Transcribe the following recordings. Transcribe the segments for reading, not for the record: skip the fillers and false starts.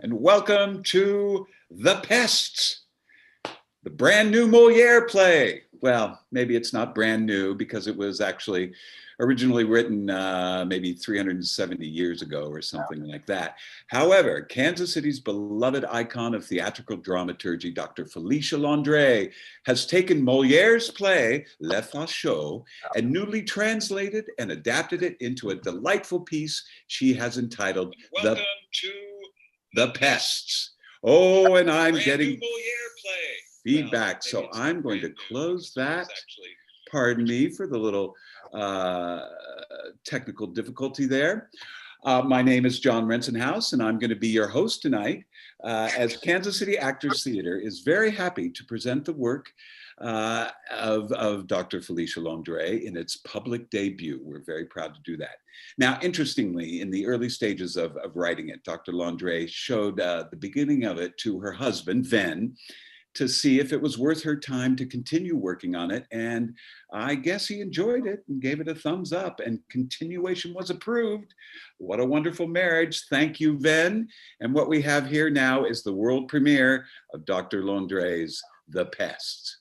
and welcome to The Pests, the brand new Molière play. Well, maybe it's not brand new because it was actually originally written maybe 370 years ago or something like that. However, Kansas City's beloved icon of theatrical dramaturgy, Dr. Felicia Londré, has taken Molière's play, Le Fâcheux, and newly translated and adapted it into a delightful piece she has entitled The Pests. Oh, and I'm getting feedback, so I'm going to close that. Pardon me for the little technical difficulty there. My name is John Rensenhouse, and I'm going to be your host tonight, as Kansas City Actors Theater is very happy to present the work of Dr. Felicia Londré in its public debut. We're very proud to do that. Now, interestingly, in the early stages of writing it, Dr. Londré showed the beginning of it to her husband, Ven, to see if it was worth her time to continue working on it. And I guess he enjoyed it and gave it a thumbs up, and continuation was approved. What a wonderful marriage. Thank you, Ven. And what we have here now is the world premiere of Dr. Londré's The Pests.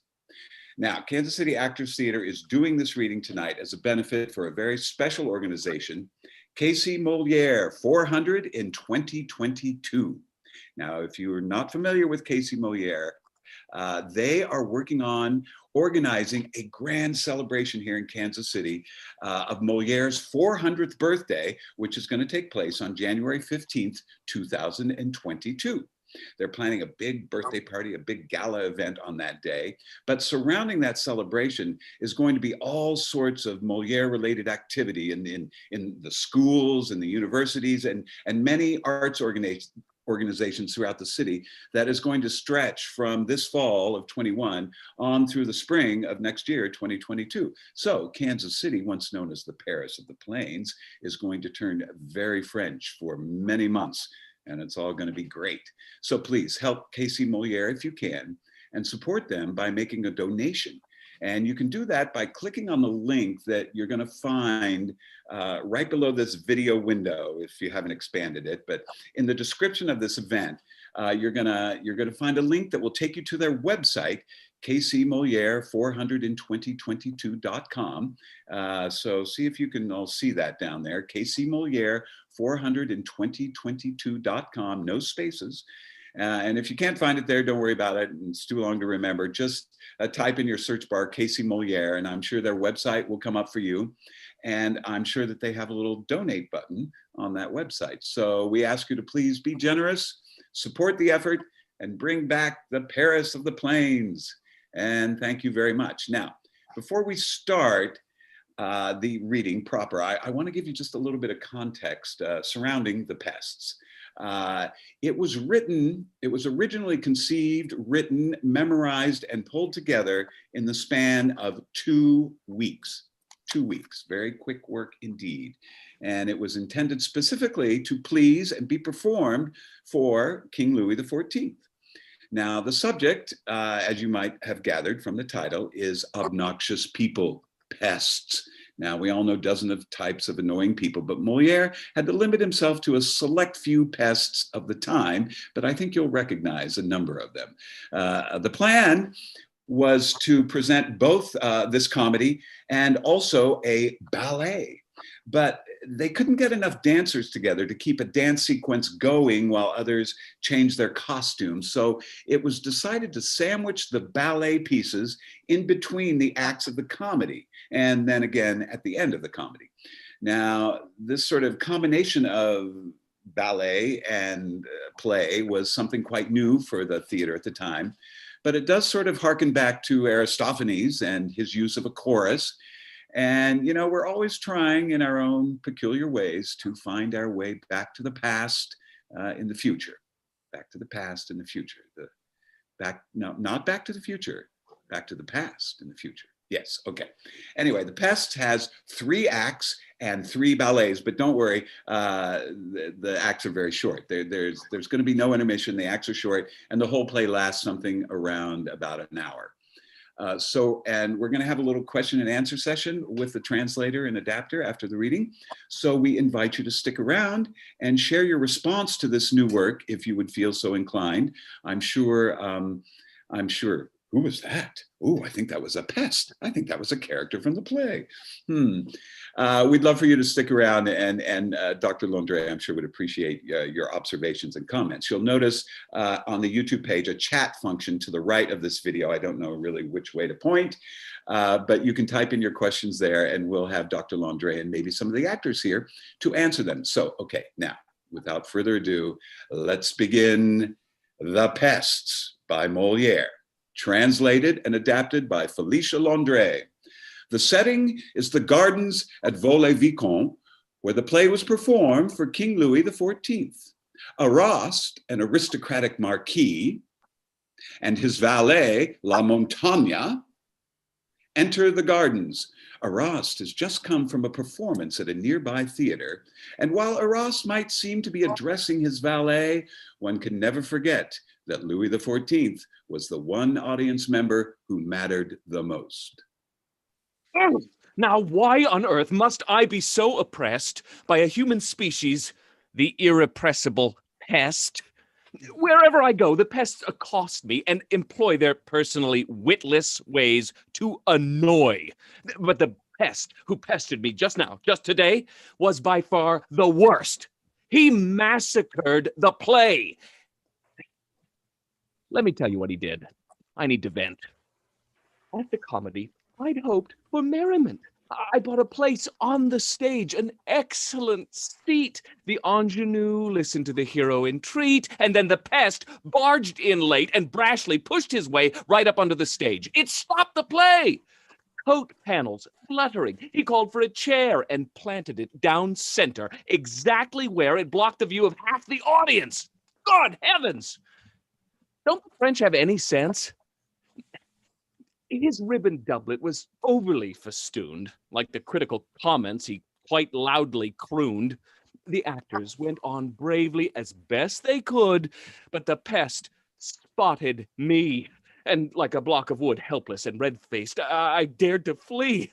Now, Kansas City Actors Theater is doing this reading tonight as a benefit for a very special organization, KC Molière 400 in 2022. Now, if you are not familiar with KC Molière, they are working on organizing a grand celebration here in Kansas City of Molière's 400th birthday, which is going to take place on January 15th, 2022. They're planning a big birthday party, a big gala event on that day. But surrounding that celebration is going to be all sorts of Molière-related activity in the schools and the universities and many arts organizations throughout the city that is going to stretch from this fall of 21 on through the spring of next year, 2022. So Kansas City, once known as the Paris of the Plains, is going to turn very French for many months, and it's all going to be great. So please help KC Molière if you can, and support them by making a donation. And you can do that by clicking on the link that you're going to find right below this video window if you haven't expanded it. But in the description of this event, you're gonna find a link that will take you to their website, kcmoliere400in2022.com. So see if you can all see that down there, kcmoliere400in2022.com, no spaces. And if you can't find it there, don't worry about it. It's too long to remember. Just type in your search bar, KC Molière, and I'm sure their website will come up for you. And I'm sure that they have a little donate button on that website. So we ask you to please be generous, support the effort, and bring back the Paris of the Plains. And thank you very much. Now, before we start the reading proper, I want to give you just a little bit of context surrounding The Pests. It was originally conceived, written, memorized, and pulled together in the span of 2 weeks. 2 weeks, very quick work indeed. And it was intended specifically to please and be performed for King Louis XIV. Now, the subject, as you might have gathered from the title, is obnoxious people, pests. Now, we all know dozens of types of annoying people, but Molière had to limit himself to a select few pests of the time, but I think you'll recognize a number of them. The plan was to present both this comedy and also a ballet, but they couldn't get enough dancers together to keep a dance sequence going while others changed their costumes. So it was decided to sandwich the ballet pieces in between the acts of the comedy, and then again at the end of the comedy. Now, this sort of combination of ballet and play was something quite new for the theater at the time, but it does sort of harken back to Aristophanes and his use of a chorus. And, you know, we're always trying in our own peculiar ways to find our way back to the past in the future. Back to the past in the future. No, not back to the future, back to the past in the future. Yes, okay. Anyway, The Pests has 3 acts and 3 ballets, but don't worry, the acts are very short. There's going to be no intermission. The acts are short, and the whole play lasts something around about an hour. And we're going to have a little question and answer session with the translator and adapter after the reading. So we invite you to stick around and share your response to this new work if you would feel so inclined. I'm sure, who was that? Oh, I think that was a pest. I think that was a character from the play. We'd love for you to stick around, and Dr. Londré, I'm sure, would appreciate your observations and comments. You'll notice on the YouTube page a chat function to the right of this video. I don't know really which way to point, but you can type in your questions there, and we'll have Dr. Londré and maybe some of the actors here to answer them. So, okay, now, without further ado, let's begin The Pests by Molière, translated and adapted by Felicia Londré. The setting is the gardens at Vaux-le-Vicomte, where the play was performed for King Louis XIV. Arrost, an aristocratic marquis, and his valet, La Montagne, enter the gardens. Arrost has just come from a performance at a nearby theater, and while Arrost might seem to be addressing his valet, one can never forget that Louis XIV was the one audience member who mattered the most. Now, why on earth must I be so oppressed by a human species, the irrepressible pest? Wherever I go, the pests accost me and employ their personally witless ways to annoy. But the pest who pestered me just now, just today, was by far the worst. He massacred the play. Let me tell you what he did. I need to vent. At the comedy, I'd hoped for merriment. I bought a place on the stage, an excellent seat. The ingenue listened to the hero entreat, and then the pest barged in late and brashly pushed his way right up onto the stage. It stopped the play. Coat panels fluttering. He called for a chair and planted it down center, exactly where it blocked the view of half the audience. God heavens! Don't the French have any sense? His ribbon doublet was overly festooned, like the critical comments he quite loudly crooned. The actors went on bravely as best they could, but the pest spotted me, and like a block of wood, helpless and red-faced, I dared to flee.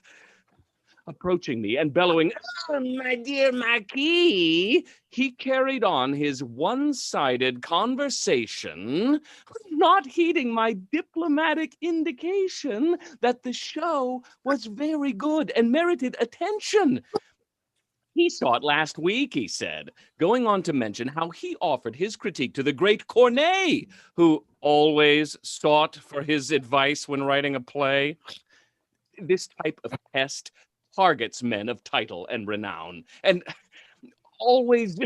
Approaching me and bellowing, "Oh, my dear Marquis," he carried on his one-sided conversation, not heeding my diplomatic indication that the show was very good and merited attention. He saw it last week, he said, going on to mention how he offered his critique to the great Corneille, who always sought for his advice when writing a play. This type of pest targets men of title and renown, and always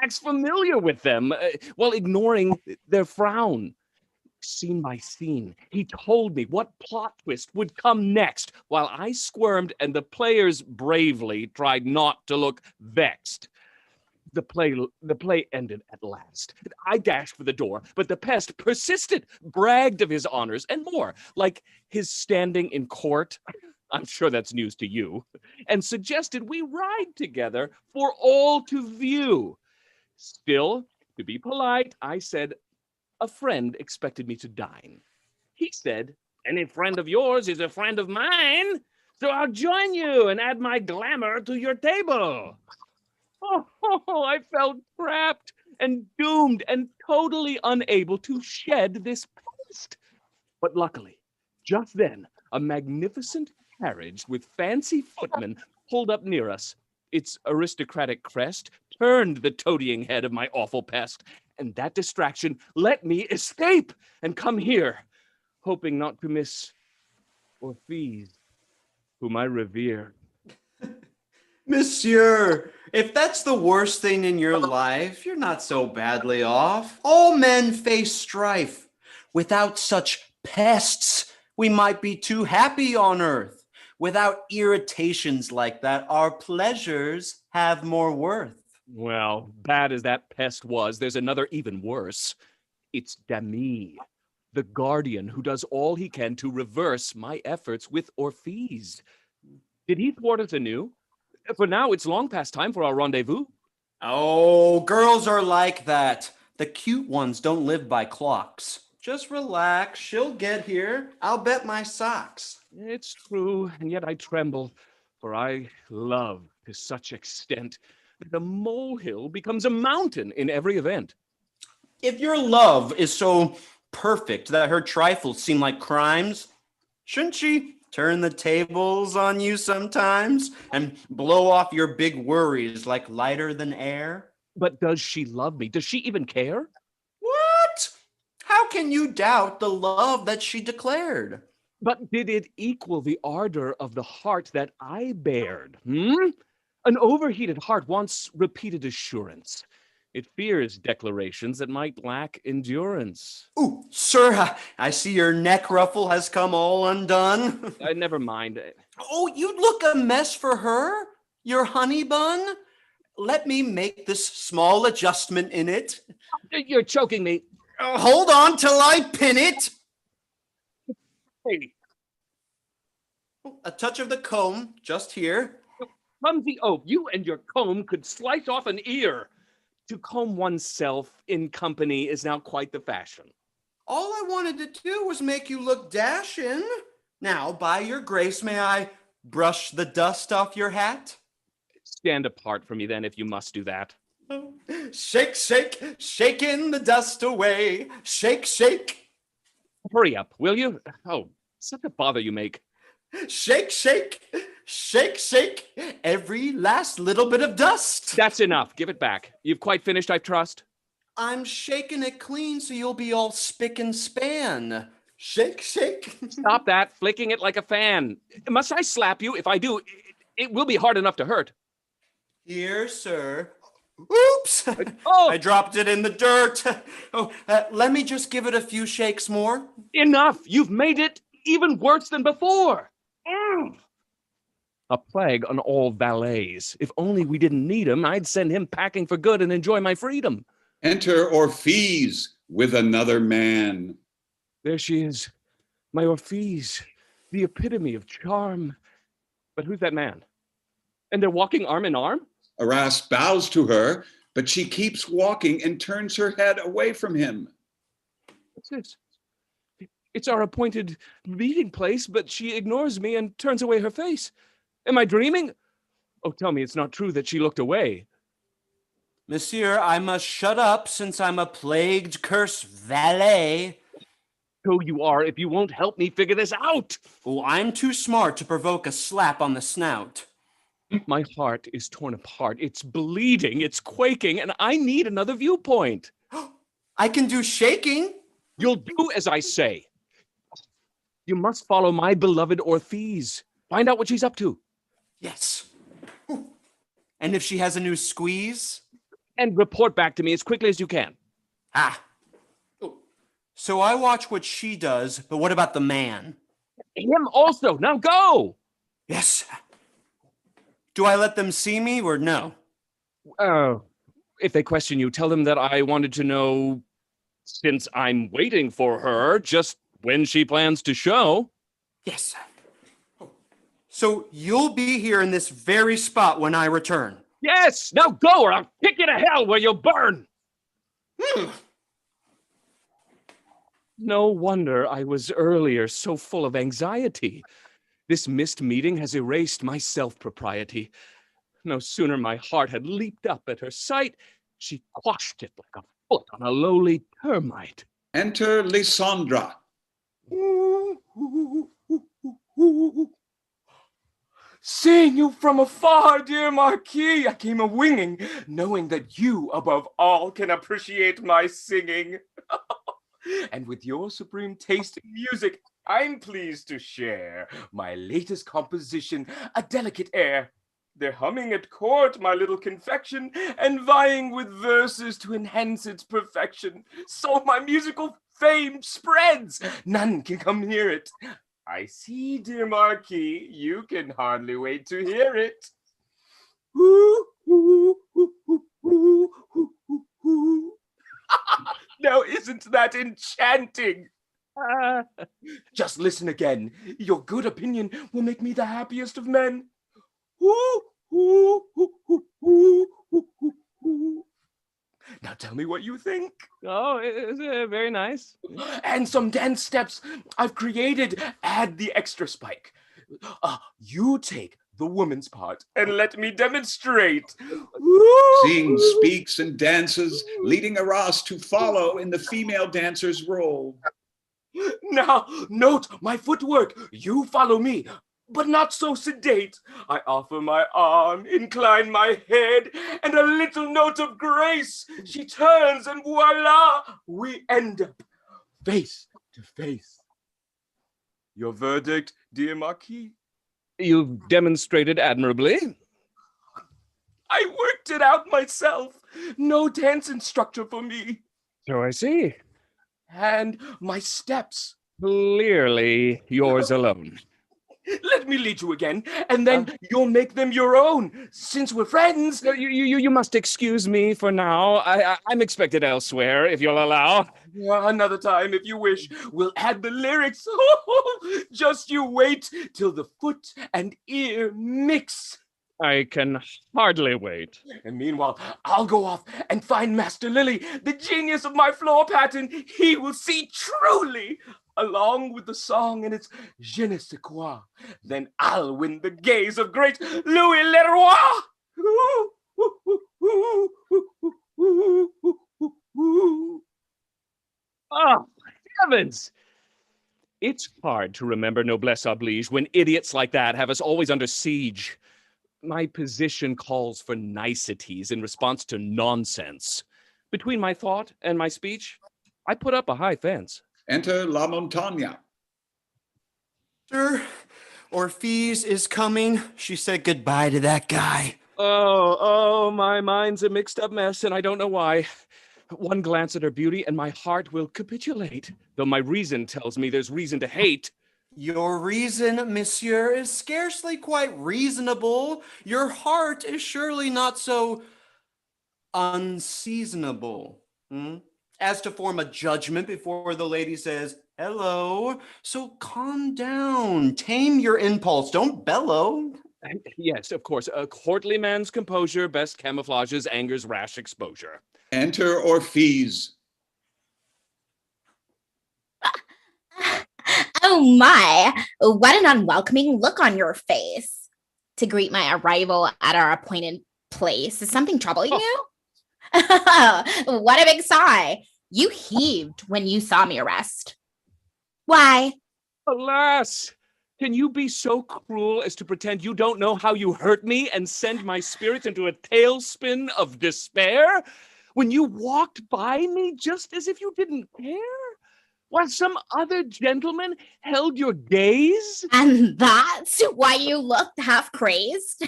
acts familiar with them while ignoring their frown. Scene by scene, he told me what plot twist would come next, while I squirmed and the players bravely tried not to look vexed. The play ended at last. I dashed for the door, but the pest persisted, bragged of his honors and more, like his standing in court. I'm sure that's news to you, and suggested we ride together for all to view. Still, to be polite, I said a friend expected me to dine. He said, "Any friend of yours is a friend of mine, so I'll join you and add my glamour to your table." Oh, I felt trapped and doomed and totally unable to shed this pest. But luckily, just then, a magnificent carriage with fancy footmen pulled up near us. Its aristocratic crest turned the toadying head of my awful pest, and that distraction let me escape and come here, hoping not to miss Orpheus, whom I revere. Monsieur, if that's the worst thing in your life, you're not so badly off. All men face strife. Without such pests, we might be too happy on earth. Without irritations like that, our pleasures have more worth. Well, bad as that pest was, there's another even worse. It's Dami, the guardian who does all he can to reverse my efforts with Orpheus. Did he thwart us anew? For now, it's long past time for our rendezvous. Oh, girls are like that. The cute ones don't live by clocks. Just relax. She'll get here. I'll bet my socks. It's true, and yet I tremble, for I love to such extent that a molehill becomes a mountain in every event. If your love is so perfect that her trifles seem like crimes, shouldn't she turn the tables on you sometimes and blow off your big worries like lighter than air? But does she love me? Does she even care? What? How can you doubt the love that she declared? But did it equal the ardor of the heart that I bared? An overheated heart wants repeated assurance. It fears declarations that might lack endurance. Ooh, sir, I see your neck ruffle has come all undone. Never mind. Oh, you look a mess for her? Your honey bun? Let me make this small adjustment in it. You're choking me. Hold on till I pin it. Hey, A touch of the comb, just here. clumsy oaf, you and your comb could slice off an ear. To comb oneself in company is now quite the fashion. All I wanted to do was make you look dashing. Now, by your grace, may I brush the dust off your hat? Stand apart from me then if you must do that. Shake, shake, shaking the dust away. Shake, shake. Hurry up, will you? Oh, such a bother you make. Shake, shake, shake, shake. Every last little bit of dust. That's enough. Give it back. You've quite finished, I trust? I'm shaking it clean so you'll be all spick and span. Shake, shake. Stop that, flicking it like a fan. Must I slap you? If I do, it will be hard enough to hurt. Here, sir. Oops! Oh! I dropped it in the dirt. Let me just give it a few shakes more. Enough! You've made it even worse than before. A plague on all valets. If only we didn't need him, I'd send him packing for good and enjoy my freedom. Enter Orpheus with another man. There she is, my Orpheus, the epitome of charm. But who's that man? And they're walking arm in arm? Arras bows to her, but she keeps walking and turns her head away from him. What's this? It's our appointed meeting place, but she ignores me and turns away her face. Am I dreaming? Oh, tell me it's not true that she looked away. Monsieur, I must shut up since I'm a plagued, cursed valet. So you are if you won't help me figure this out. Oh, I'm too smart to provoke a slap on the snout. My heart is torn apart. It's bleeding. It's quaking, and I need another viewpoint. I can do shaking. You'll do as I say. You must follow my beloved Orpheus. Find out what she's up to. Yes. And if she has a new squeeze? And report back to me as quickly as you can. Ah. So I watch what she does, but what about the man? Him also. Now go. Yes. Do I let them see me or no? If they question you, tell them that I wanted to know, since I'm waiting for her, just when she plans to show. Yes. So you'll be here in this very spot when I return. Yes, now go or I'll kick you to hell where you'll burn. No wonder I was earlier so full of anxiety. This missed meeting has erased my self-propriety. No sooner my heart had leaped up at her sight, she quashed it like a foot on a lowly termite. Enter Lysandra. Seeing you from afar, dear Marquis, I came a-winging, knowing that you, above all, can appreciate my singing. And with your supreme taste in music, I'm pleased to share my latest composition, A Delicate Air. They're humming at court, my little confection, and vying with verses to enhance its perfection. So my musical fame spreads, none can come near it. I see, dear Marquis, you can hardly wait to hear it. Now, isn't that enchanting? Just listen again. Your good opinion will make me the happiest of men. Now tell me what you think. Oh, it's very nice. And some dance steps I've created. Add the extra spike. You take the woman's part and let me demonstrate. Sings, speaks, and dances, leading a Ross to follow in the female dancer's role. Now, note my footwork. You follow me, but not so sedate. I offer my arm, incline my head, and a little note of grace. She turns, and voila, we end up face to face. Your verdict, dear Marquis? You've demonstrated admirably. I worked it out myself. No dance instructor for me. So I see. And my steps. Clearly yours alone. Let me lead you again, and then you'll make them your own. Since we're friends. You must excuse me for now. I'm expected elsewhere, if you'll allow. Another time, if you wish, we'll add the lyrics. Just you wait till the foot and ear mix. I can hardly wait. And meanwhile, I'll go off and find Master Lily, the genius of my floor pattern. He will see truly, along with the song and its je ne sais quoi. Then I'll win the gaze of great Louis Leroy. Oh, heavens! It's hard to remember noblesse oblige when idiots like that have us always under siege. My position calls for niceties in response to nonsense. Between my thought and my speech, I put up a high fence. Enter La Montagne. Sir, Orpheus is coming. She said goodbye to that guy. Oh, my mind's a mixed up mess, and I don't know why. One glance at her beauty and my heart will capitulate, though my reason tells me there's reason to hate. Your reason, monsieur, is scarcely quite reasonable. Your heart is surely not so unseasonable as to form a judgment before the lady says hello. So calm down, tame your impulse, don't bellow. Yes, of course, a courtly man's composure best camouflages anger's rash exposure. Enter Orpheus. Oh my, what an unwelcoming look on your face. To greet my arrival at our appointed place. Is something troubling you? What a big sigh. You heaved when you saw me arrest. Why? Alas, can you be so cruel as to pretend you don't know how you hurt me and send my spirits into a tailspin of despair? When you walked by me just as if you didn't care? While some other gentleman held your gaze? And that's why you looked half crazed?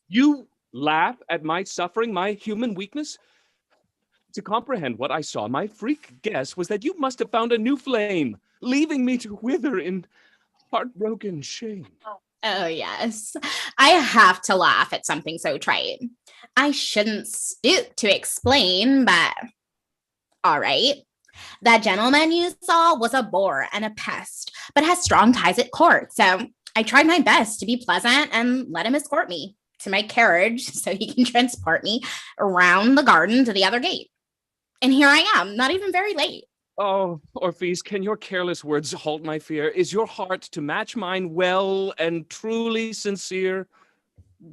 You laugh at my suffering, my human weakness? To comprehend what I saw, my freak guess was that you must have found a new flame, leaving me to wither in heartbroken shame. Oh, yes. I have to laugh at something so trite. I shouldn't stoop to explain, but all right. That gentleman you saw was a bore and a pest, but has strong ties at court. So I tried my best to be pleasant and let him escort me to my carriage so he can transport me around the garden to the other gate. And here I am, not even very late. Oh, Orpheus, can your careless words halt my fear? Is your heart to match mine well and truly sincere?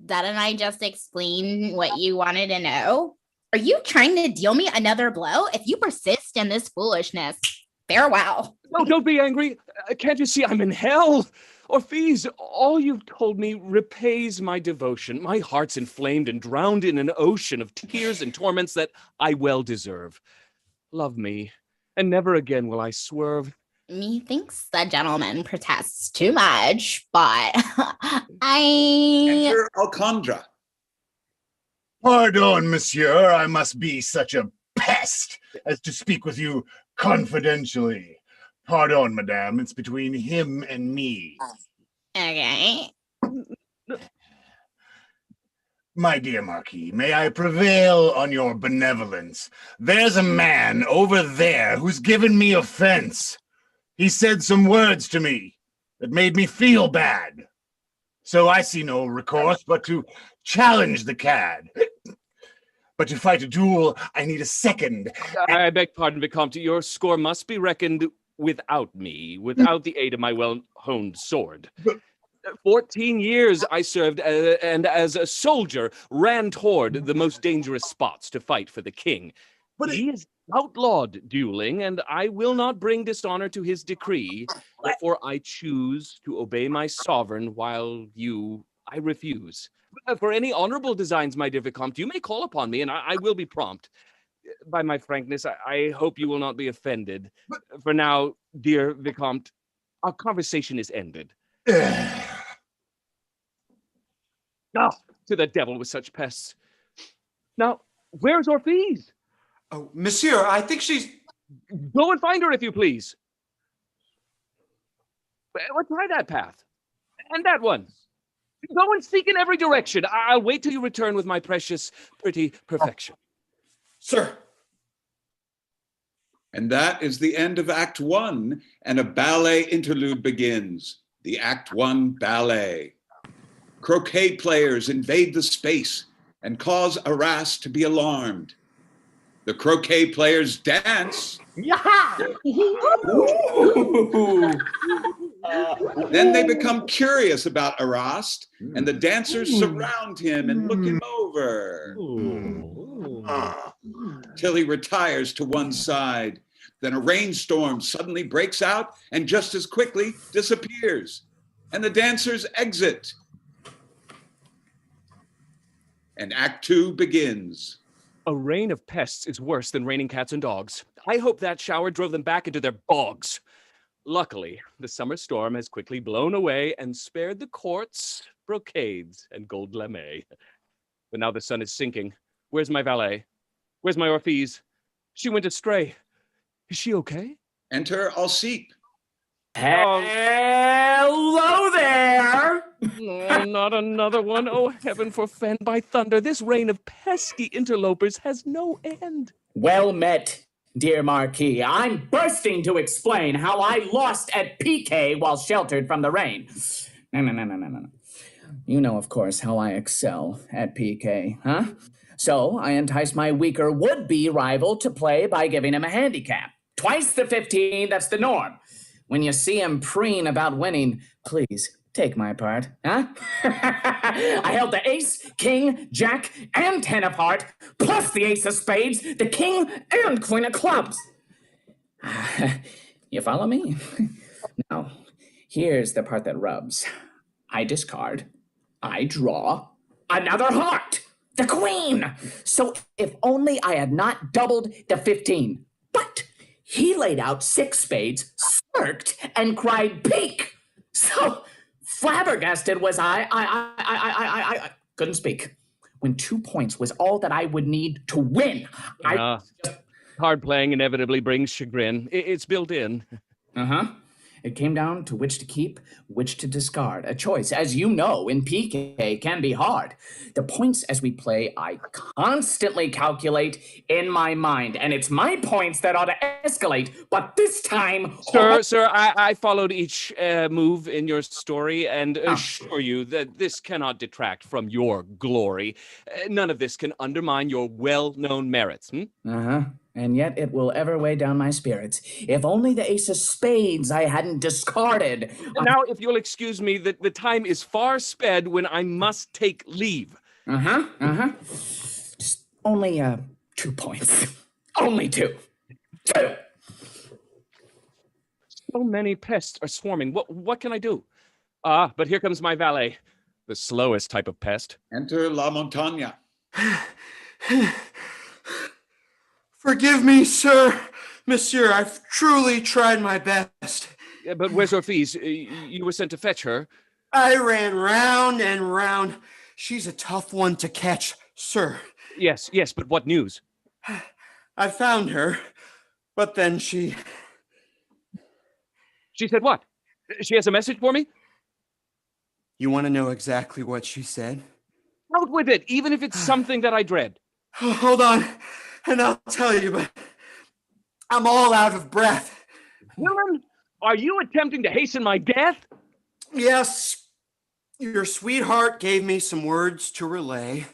Didn't I just explain what you wanted to know? Are you trying to deal me another blow? If you persist in this foolishness, farewell. No, don't be angry. Can't you see I'm in hell? Orpheus, all you've told me repays my devotion. My heart's inflamed and drowned in an ocean of tears and torments that I well deserve. Love me, and never again will I swerve. Methinks the gentleman protests too much, but Enter Alcondra. Pardon, monsieur, I must be such a pest as to speak with you confidentially. Pardon, madame, it's between him and me. Okay. My dear Marquis, may I prevail on your benevolence? There's a man over there who's given me offense. He said some words to me that made me feel bad. So I see no recourse but to challenge the cad. But to fight a duel, I need a second. I beg pardon, Vicomte. Your score must be reckoned without me, without the aid of my well-honed sword. 14 years I served, and as a soldier ran toward the most dangerous spots to fight for the king. But he has outlawed dueling, and I will not bring dishonor to his decree. Therefore, I choose to obey my sovereign, while I refuse. For any honorable designs, my dear Vicomte, you may call upon me, and I will be prompt. By my frankness, I hope you will not be offended. For now, dear Vicomte, our conversation is ended. Ah, to the devil with such pests. Now, where's Orphise? Oh, monsieur, I think she's... Go and find her, if you please. Well, try that path. And that one. Go and seek in every direction. I'll wait till you return with my precious, pretty perfection. Sir. And that is the end of Act 1, and a ballet interlude begins. The Act 1 ballet. Croquet players invade the space and cause Arras to be alarmed. The croquet players dance. Then they become curious about Arras, and the dancers surround him and look him over. Till he retires to one side. Then a rainstorm suddenly breaks out and just as quickly disappears. And the dancers exit. And Act 2 begins. A rain of pests is worse than raining cats and dogs. I hope that shower drove them back into their bogs. Luckily, the summer storm has quickly blown away and spared the courts, brocades, and gold lame. But now the sun is sinking. Where's my valet? Where's my Orphise? She went astray. Is she okay? Enter Alcipe. Hello there! Oh, not another one. Oh, heaven forfend. By thunder, this reign of pesky interlopers has no end. Well met, dear Marquis. I'm bursting to explain how I lost at piquet while sheltered from the rain. No. You know, of course, how I excel at piquet, huh? So I entice my weaker would-be rival to play by giving him a handicap. Twice the 15, that's the norm. When you see him preen about winning, please take my part, huh? I held the ace, king, jack, and 10 apart, plus the ace of spades, the king, and queen of clubs. You follow me? Now, here's the part that rubs. I discard. I draw another heart, the queen. So if only I had not doubled the 15. But he laid out 6 spades, smirked, and cried peek. So flabbergasted was I couldn't speak. When 2 points was all that I would need to win. Hard playing inevitably brings chagrin. It's built in. Uh-huh. It came down to which to keep, which to discard. A choice, as you know, in PK can be hard. The points as we play, I constantly calculate in my mind, and it's my points that ought to escalate. But this time... Sir, I followed each move in your story and assure you that this cannot detract from your glory. None of this can undermine your well-known merits. Uh-huh. And yet it will ever weigh down my spirits. If only the ace of spades I hadn't discarded. Now, if you'll excuse me, the time is far sped when I must take leave. Just only 2 points. Only 2. 2. So many pests are swarming. What can I do? But here comes my valet. The slowest type of pest. Enter La Montagne. Forgive me, sir. Monsieur, I've truly tried my best. Yeah, but where's Orphise? You were sent to fetch her. I ran round and round. She's a tough one to catch, sir. Yes, but what news? I found her, but then she... She said what? She has a message for me? You want to know exactly what she said? Out with it, even if it's something that I dread. Hold on, and I'll tell you, but I'm all out of breath. Villain, are you attempting to hasten my death? Yes, your sweetheart gave me some words to relay.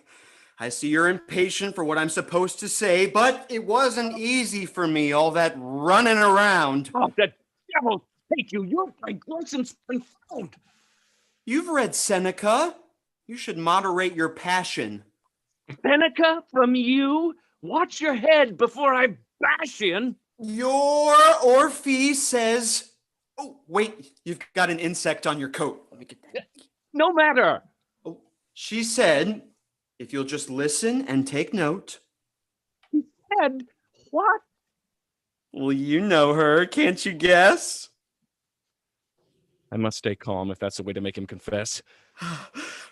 I see you're impatient for what I'm supposed to say, but it wasn't easy for me, all that running around. Oh, the devil take you. You're digressing's been found. You've read Seneca. You should moderate your passion. Seneca from you? Watch your head before I bash in. Your Orphe says... Oh, wait, you've got an insect on your coat. Let me get that. No matter. Oh, she said, if you'll just listen and take note. Head? What? Well, you know her, can't you guess? I must stay calm if that's the way to make him confess.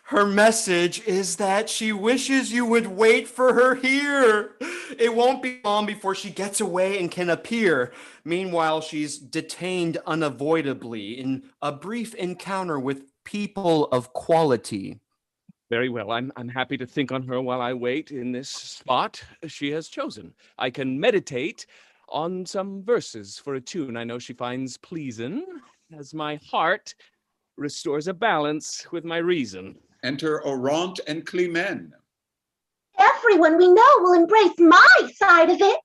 Her message is that she wishes you would wait for her here. It won't be long before she gets away and can appear. Meanwhile, she's detained unavoidably in a brief encounter with people of quality. Very well. I'm happy to think on her while I wait in this spot she has chosen. I can meditate on some verses for a tune I know she finds pleasing, as my heart restores a balance with my reason. Enter Orant and Clement. Everyone we know will embrace my side of it.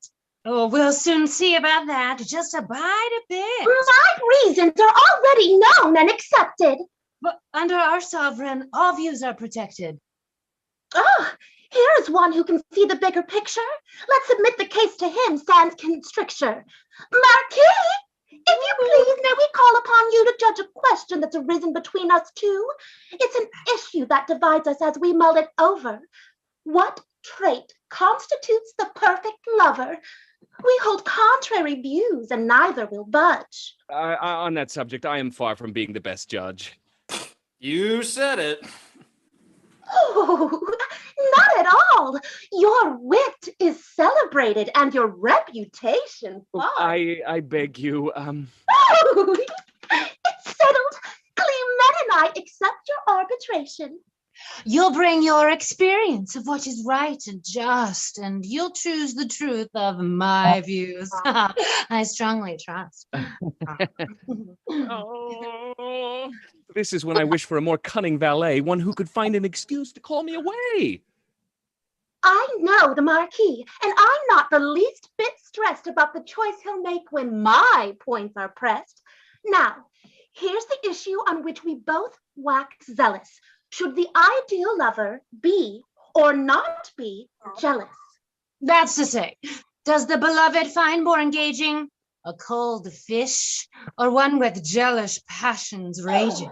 Oh, we'll soon see about that. Just abide a bit. My reasons are already known and accepted. But under our sovereign, all views are protected. Oh, here's one who can see the bigger picture. Let's submit the case to him, sans constricture. Marquis, if you please, may we call upon you to judge a question that's arisen between us two? It's an issue that divides us as we mull it over. What trait constitutes the perfect lover? We hold contrary views, and neither will budge. On that subject, I am far from being the best judge. You said it. Oh, not at all. Your wit is celebrated and your reputation far. I beg you, Oh, it's settled. Clement and I accept your arbitration. You'll bring your experience of what is right and just, and you'll choose the truth of my views. I strongly trust. Oh, this is when I wish for a more cunning valet, one who could find an excuse to call me away. I know the Marquis, and I'm not the least bit stressed about the choice he'll make when my points are pressed. Now, here's the issue on which we both wax zealous. Should the ideal lover be or not be jealous? That's to say, does the beloved find more engaging a cold fish or one with jealous passions raging?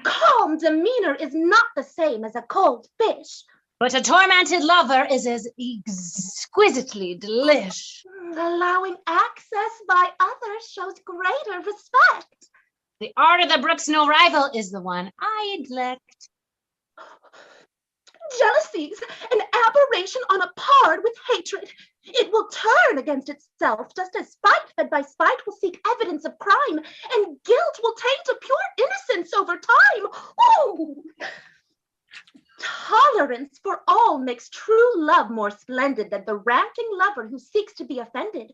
Calm demeanor is not the same as a cold fish. But a tormented lover is as exquisitely delish. Allowing access by others shows greater respect. The art of the brook's no rival is the one I neglect. Jealousy's an aberration on a par with hatred. It will turn against itself, just as spite fed by spite will seek evidence of crime, and guilt will taint a pure innocence over time. Ooh! Tolerance for all makes true love more splendid than the ranting lover who seeks to be offended.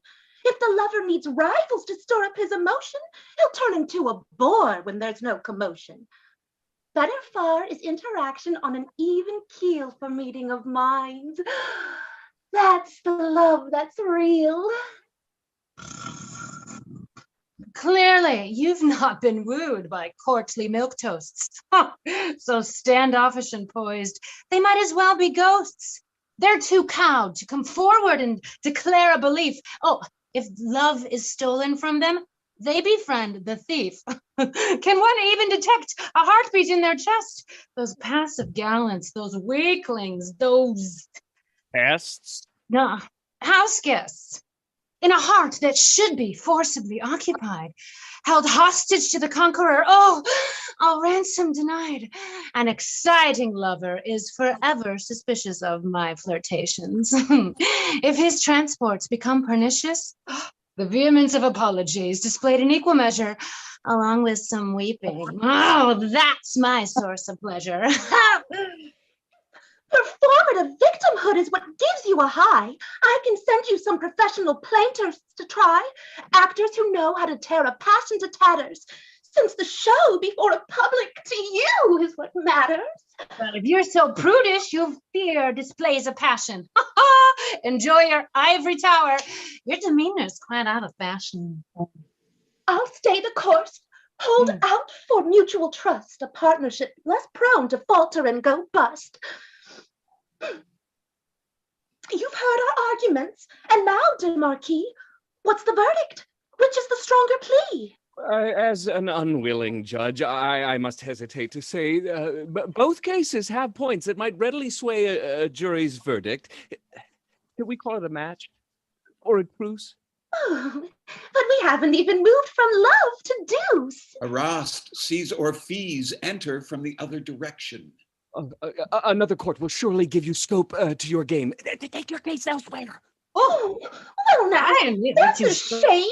If the lover needs rivals to stir up his emotion, he'll turn into a bore when there's no commotion. Better far is interaction on an even keel for meeting of minds. That's the love that's real. Clearly, you've not been wooed by courtly milquetoasts. So standoffish and poised, they might as well be ghosts. They're too cowed to come forward and declare a belief. Oh, if love is stolen from them, they befriend the thief. Can one even detect a heartbeat in their chest? Those passive gallants, those weaklings, those... Pests? No, house guests. In a heart that should be forcibly occupied, held hostage to the conqueror. Oh, a ransom denied. An exciting lover is forever suspicious of my flirtations. If his transports become pernicious, the vehemence of apologies displayed in equal measure, along with some weeping. Oh, that's my source of pleasure. Performative victimhood is what gives you a high. I can send you some professional plaintiffs to try, actors who know how to tear a passion to tatters, since the show before a public to you is what matters. Well, if you're so prudish, your fear displays a passion. Enjoy your ivory tower. Your demeanor's quite out of fashion. I'll stay the course. Hold out for mutual trust, a partnership less prone to falter and go bust. You've heard our arguments, and now, dear Marquis, what's the verdict? Which is the stronger plea? As an unwilling judge, I must hesitate to say both cases have points that might readily sway a jury's verdict. Can we call it a match? Or a truce? Oh, but we haven't even moved from love to deuce. Arrast, Cs or fees enter from the other direction. Another court will surely give you scope to your game. Take your case elsewhere. Oh, well now, that's a shame.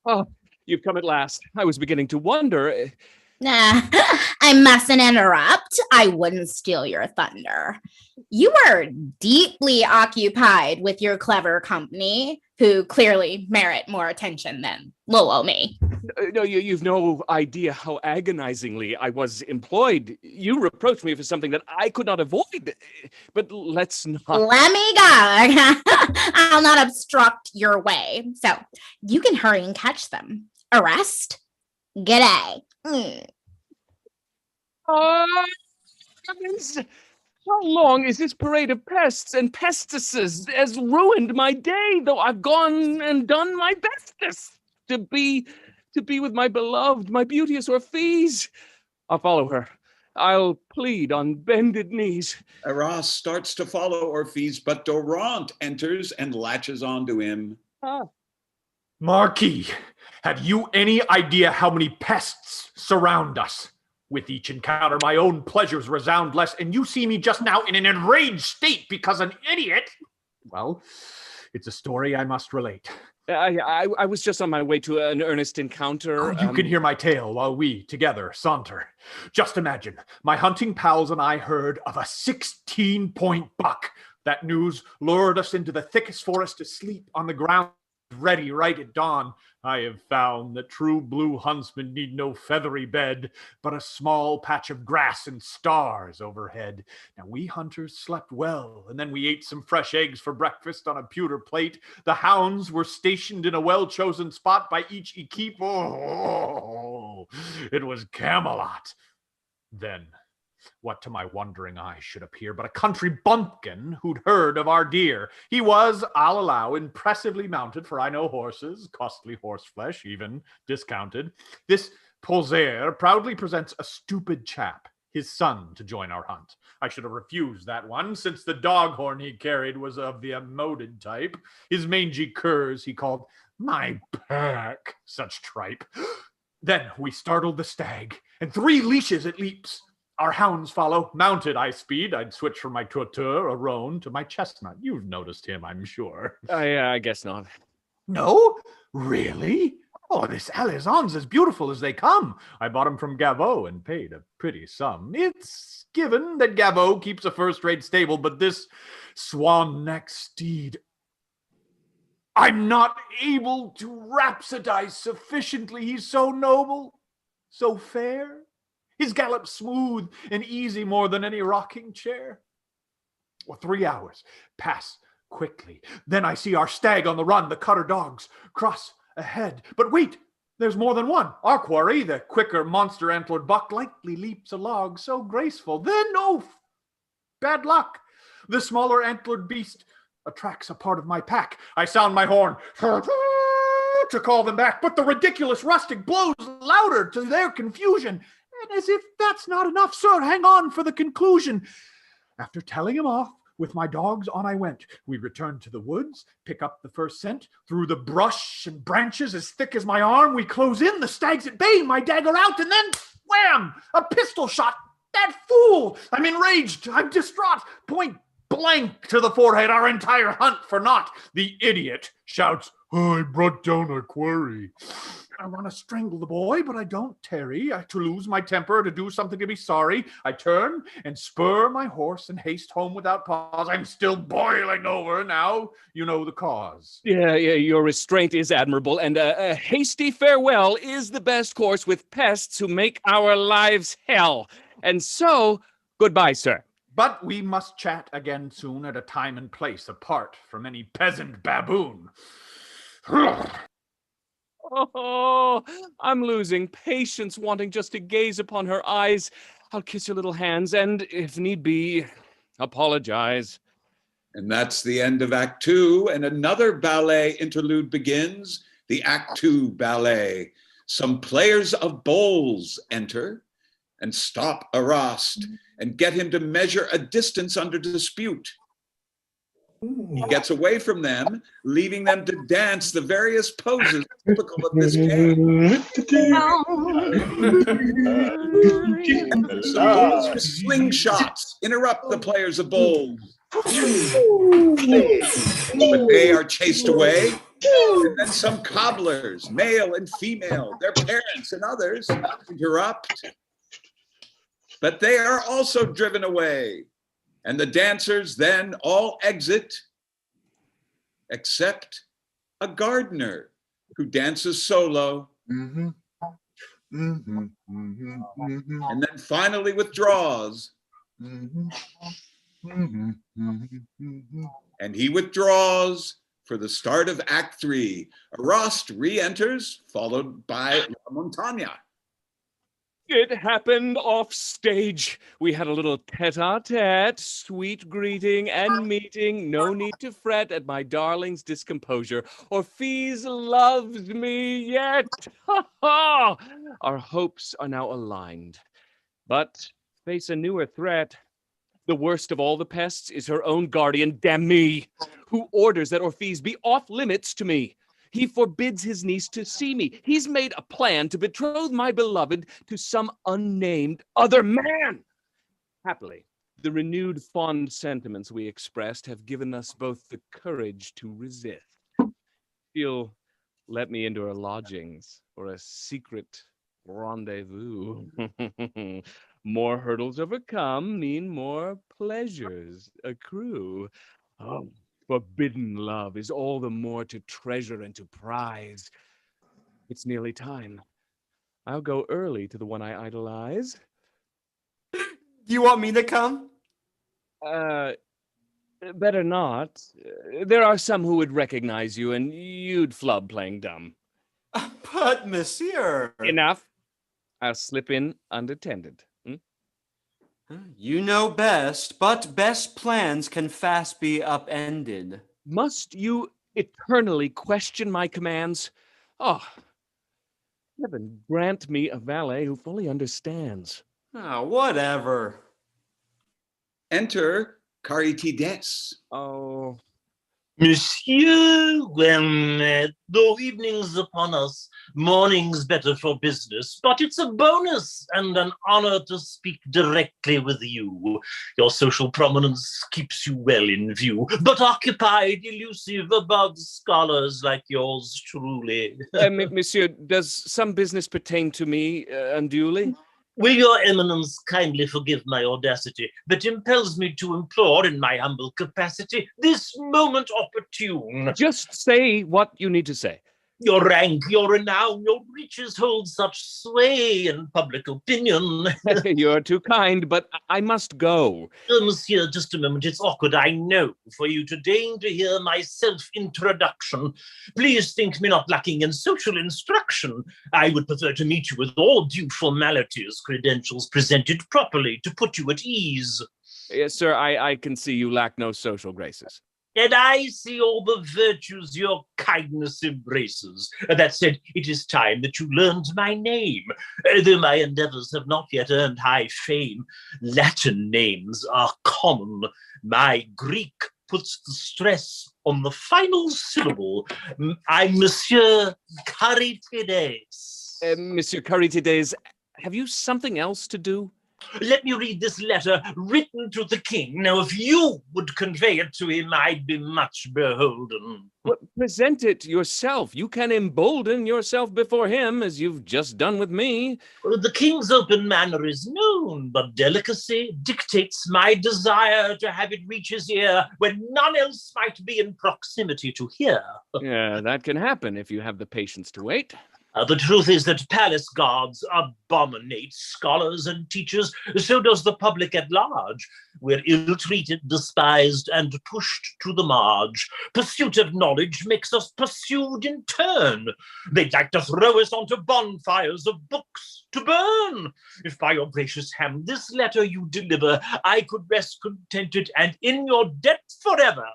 Oh, you've come at last. I was beginning to wonder. Nah, I mustn't interrupt. I wouldn't steal your thunder. You were deeply occupied with your clever company, who clearly merit more attention than little me. No, you've no idea how agonizingly I was employed. You reproached me for something that I could not avoid. But let's not. Let me go. I'll not obstruct your way. So you can hurry and catch them. Arrest. G'day. Heavens! How long is this parade of pests and pestices has ruined my day, though I've gone and done my bestest to be with my beloved, my beauteous Orpheus. I'll follow her. I'll plead on bended knees. Arras starts to follow Orpheus, but Dorant enters and latches onto him. Marquis, have you any idea how many pests surround us? With each encounter, my own pleasures resound less, and you see me just now in an enraged state because an idiot... Well, it's a story I must relate. I was just on my way to an earnest encounter. You can hear my tale while we, together, saunter. Just imagine, my hunting pals and I heard of a 16-point buck. That news lured us into the thickest forest to sleep on the ground, ready right at dawn. I have found that true blue huntsmen need no feathery bed, but a small patch of grass and stars overhead. Now we hunters slept well, and then we ate some fresh eggs for breakfast on a pewter plate. The hounds were stationed in a well-chosen spot by each equipe. Oh, it was Camelot. Then, what to my wondering eye should appear but a country bumpkin who'd heard of our deer. He was, I'll allow, impressively mounted, for I know horses, costly horse flesh, even discounted. This poseur proudly presents a stupid chap, his son, to join our hunt. I should have refused that one, since the dog horn he carried was of the immoded type. His mangy curs he called my pack, such tripe. Then we startled the stag, and 3 leashes it leaps. Our hounds follow, mounted I speed. I'd switch from my trotteur, a roan, to my chestnut. You've noticed him, I'm sure. I guess not. No? Really? Oh, this Alezon's as beautiful as they come. I bought him from Gavot and paid a pretty sum. It's given that Gavot keeps a first-rate stable, but this swan-neck steed, I'm not able to rhapsodize sufficiently. He's so noble, so fair. His gallop smooth and easy more than any rocking chair. Well, 3 hours pass quickly. Then I see our stag on the run. The cutter dogs cross ahead. But wait, there's more than one. Our quarry, the quicker monster-antlered buck, lightly leaps a log, so graceful. Then, oh, bad luck. The smaller antlered beast attracts a part of my pack. I sound my horn to call them back, but the ridiculous rustic blows louder to their confusion. And as if that's not enough, sir, hang on for the conclusion. After telling him off, with my dogs on I went. We returned to the woods, pick up the first scent. Through the brush and branches as thick as my arm, we close in, the stag's at bay, my dagger out, and then, wham, a pistol shot. That fool! I'm enraged, I'm distraught. Point blank to the forehead, our entire hunt for naught. The idiot shouts, I brought down a quarry. I want to strangle the boy, but I don't tarry. To lose my temper, to do something to be sorry. I turn and spur my horse and haste home without pause. I'm still boiling over now. You know the cause. Yeah, your restraint is admirable, and a hasty farewell is the best course with pests who make our lives hell. And so, goodbye, sir. But we must chat again soon at a time and place apart from any peasant baboon. Oh, I'm losing patience, wanting just to gaze upon her eyes. I'll kiss your little hands and, if need be, apologize. And that's the end of Act Two, and another ballet interlude begins, the Act Two ballet. Some players of bowls enter and stop Arast and get him to measure a distance under dispute. He gets away from them, leaving them to dance the various poses typical of this game. And some bulls with slingshots interrupt the players of bowls. But they are chased away. And then some cobblers, male and female, their parents and others, interrupt. But they are also driven away. And the dancers then all exit, except a gardener who dances solo. And then finally withdraws. And he withdraws for the start of Act Three. Arast re-enters, followed by La Montaña. It happened off stage. We had a little tete-a-tete, sweet greeting and meeting. No need to fret at my darling's discomposure. Orpheus loves me yet. Ha ha! Our hopes are now aligned, but face a newer threat. The worst of all the pests is her own guardian, damn me, who orders that Orpheus be off limits to me. He forbids his niece to see me. He's made a plan to betroth my beloved to some unnamed other man. Happily, the renewed fond sentiments we expressed have given us both the courage to resist. She'll let me into her lodgings for a secret rendezvous. More hurdles overcome mean more pleasures accrue. Oh, forbidden love is all the more to treasure and to prize. It's nearly time. I'll go early to the one I idolize. Do you want me to come? Better not. There are some who would recognize you, and you'd flub playing dumb. But, monsieur. Enough. I'll slip in unattended. You know best, but best plans can fast be upended. Must you eternally question my commands? Oh, heaven grant me a valet who fully understands. Oh, whatever. Enter Caritides. Oh. Monsieur, when though evening's upon us, morning's better for business, but it's a bonus and an honor to speak directly with you. Your social prominence keeps you well in view, but occupied, elusive, above scholars like yours truly. Monsieur, does some business pertain to me unduly? Will your eminence kindly forgive my audacity that impels me to implore in my humble capacity this moment opportune? Just say what you need to say. Your rank, your renown, your riches hold such sway in public opinion. You're too kind, but I must go. Monsieur, just a moment. It's awkward, I know, for you to deign to hear my self-introduction. Please think me not lacking in social instruction. I would prefer to meet you with all due formalities, credentials presented properly to put you at ease. Yes, sir, I can see you lack no social graces. And I see all the virtues your kindness embraces. That said, it is time that you learned my name. Though my endeavors have not yet earned high fame, Latin names are common. My Greek puts the stress on the final syllable. I'm Monsieur Caritides. Monsieur Caritides, have you something else to do? Let me read this letter written to the king. Now, if you would convey it to him, I'd be much beholden. Well, present it yourself. You can embolden yourself before him, as you've just done with me. Well, the king's open manner is known, but delicacy dictates my desire to have it reach his ear when none else might be in proximity to hear. Yeah, that can happen if you have the patience to wait. The truth is that palace guards abominate scholars and teachers. So does the public at large. We're ill-treated, despised, and pushed to the marge. Pursuit of knowledge makes us pursued in turn. They'd like to throw us onto bonfires of books to burn. If by your gracious hand this letter you deliver, I could rest contented and in your debt forever.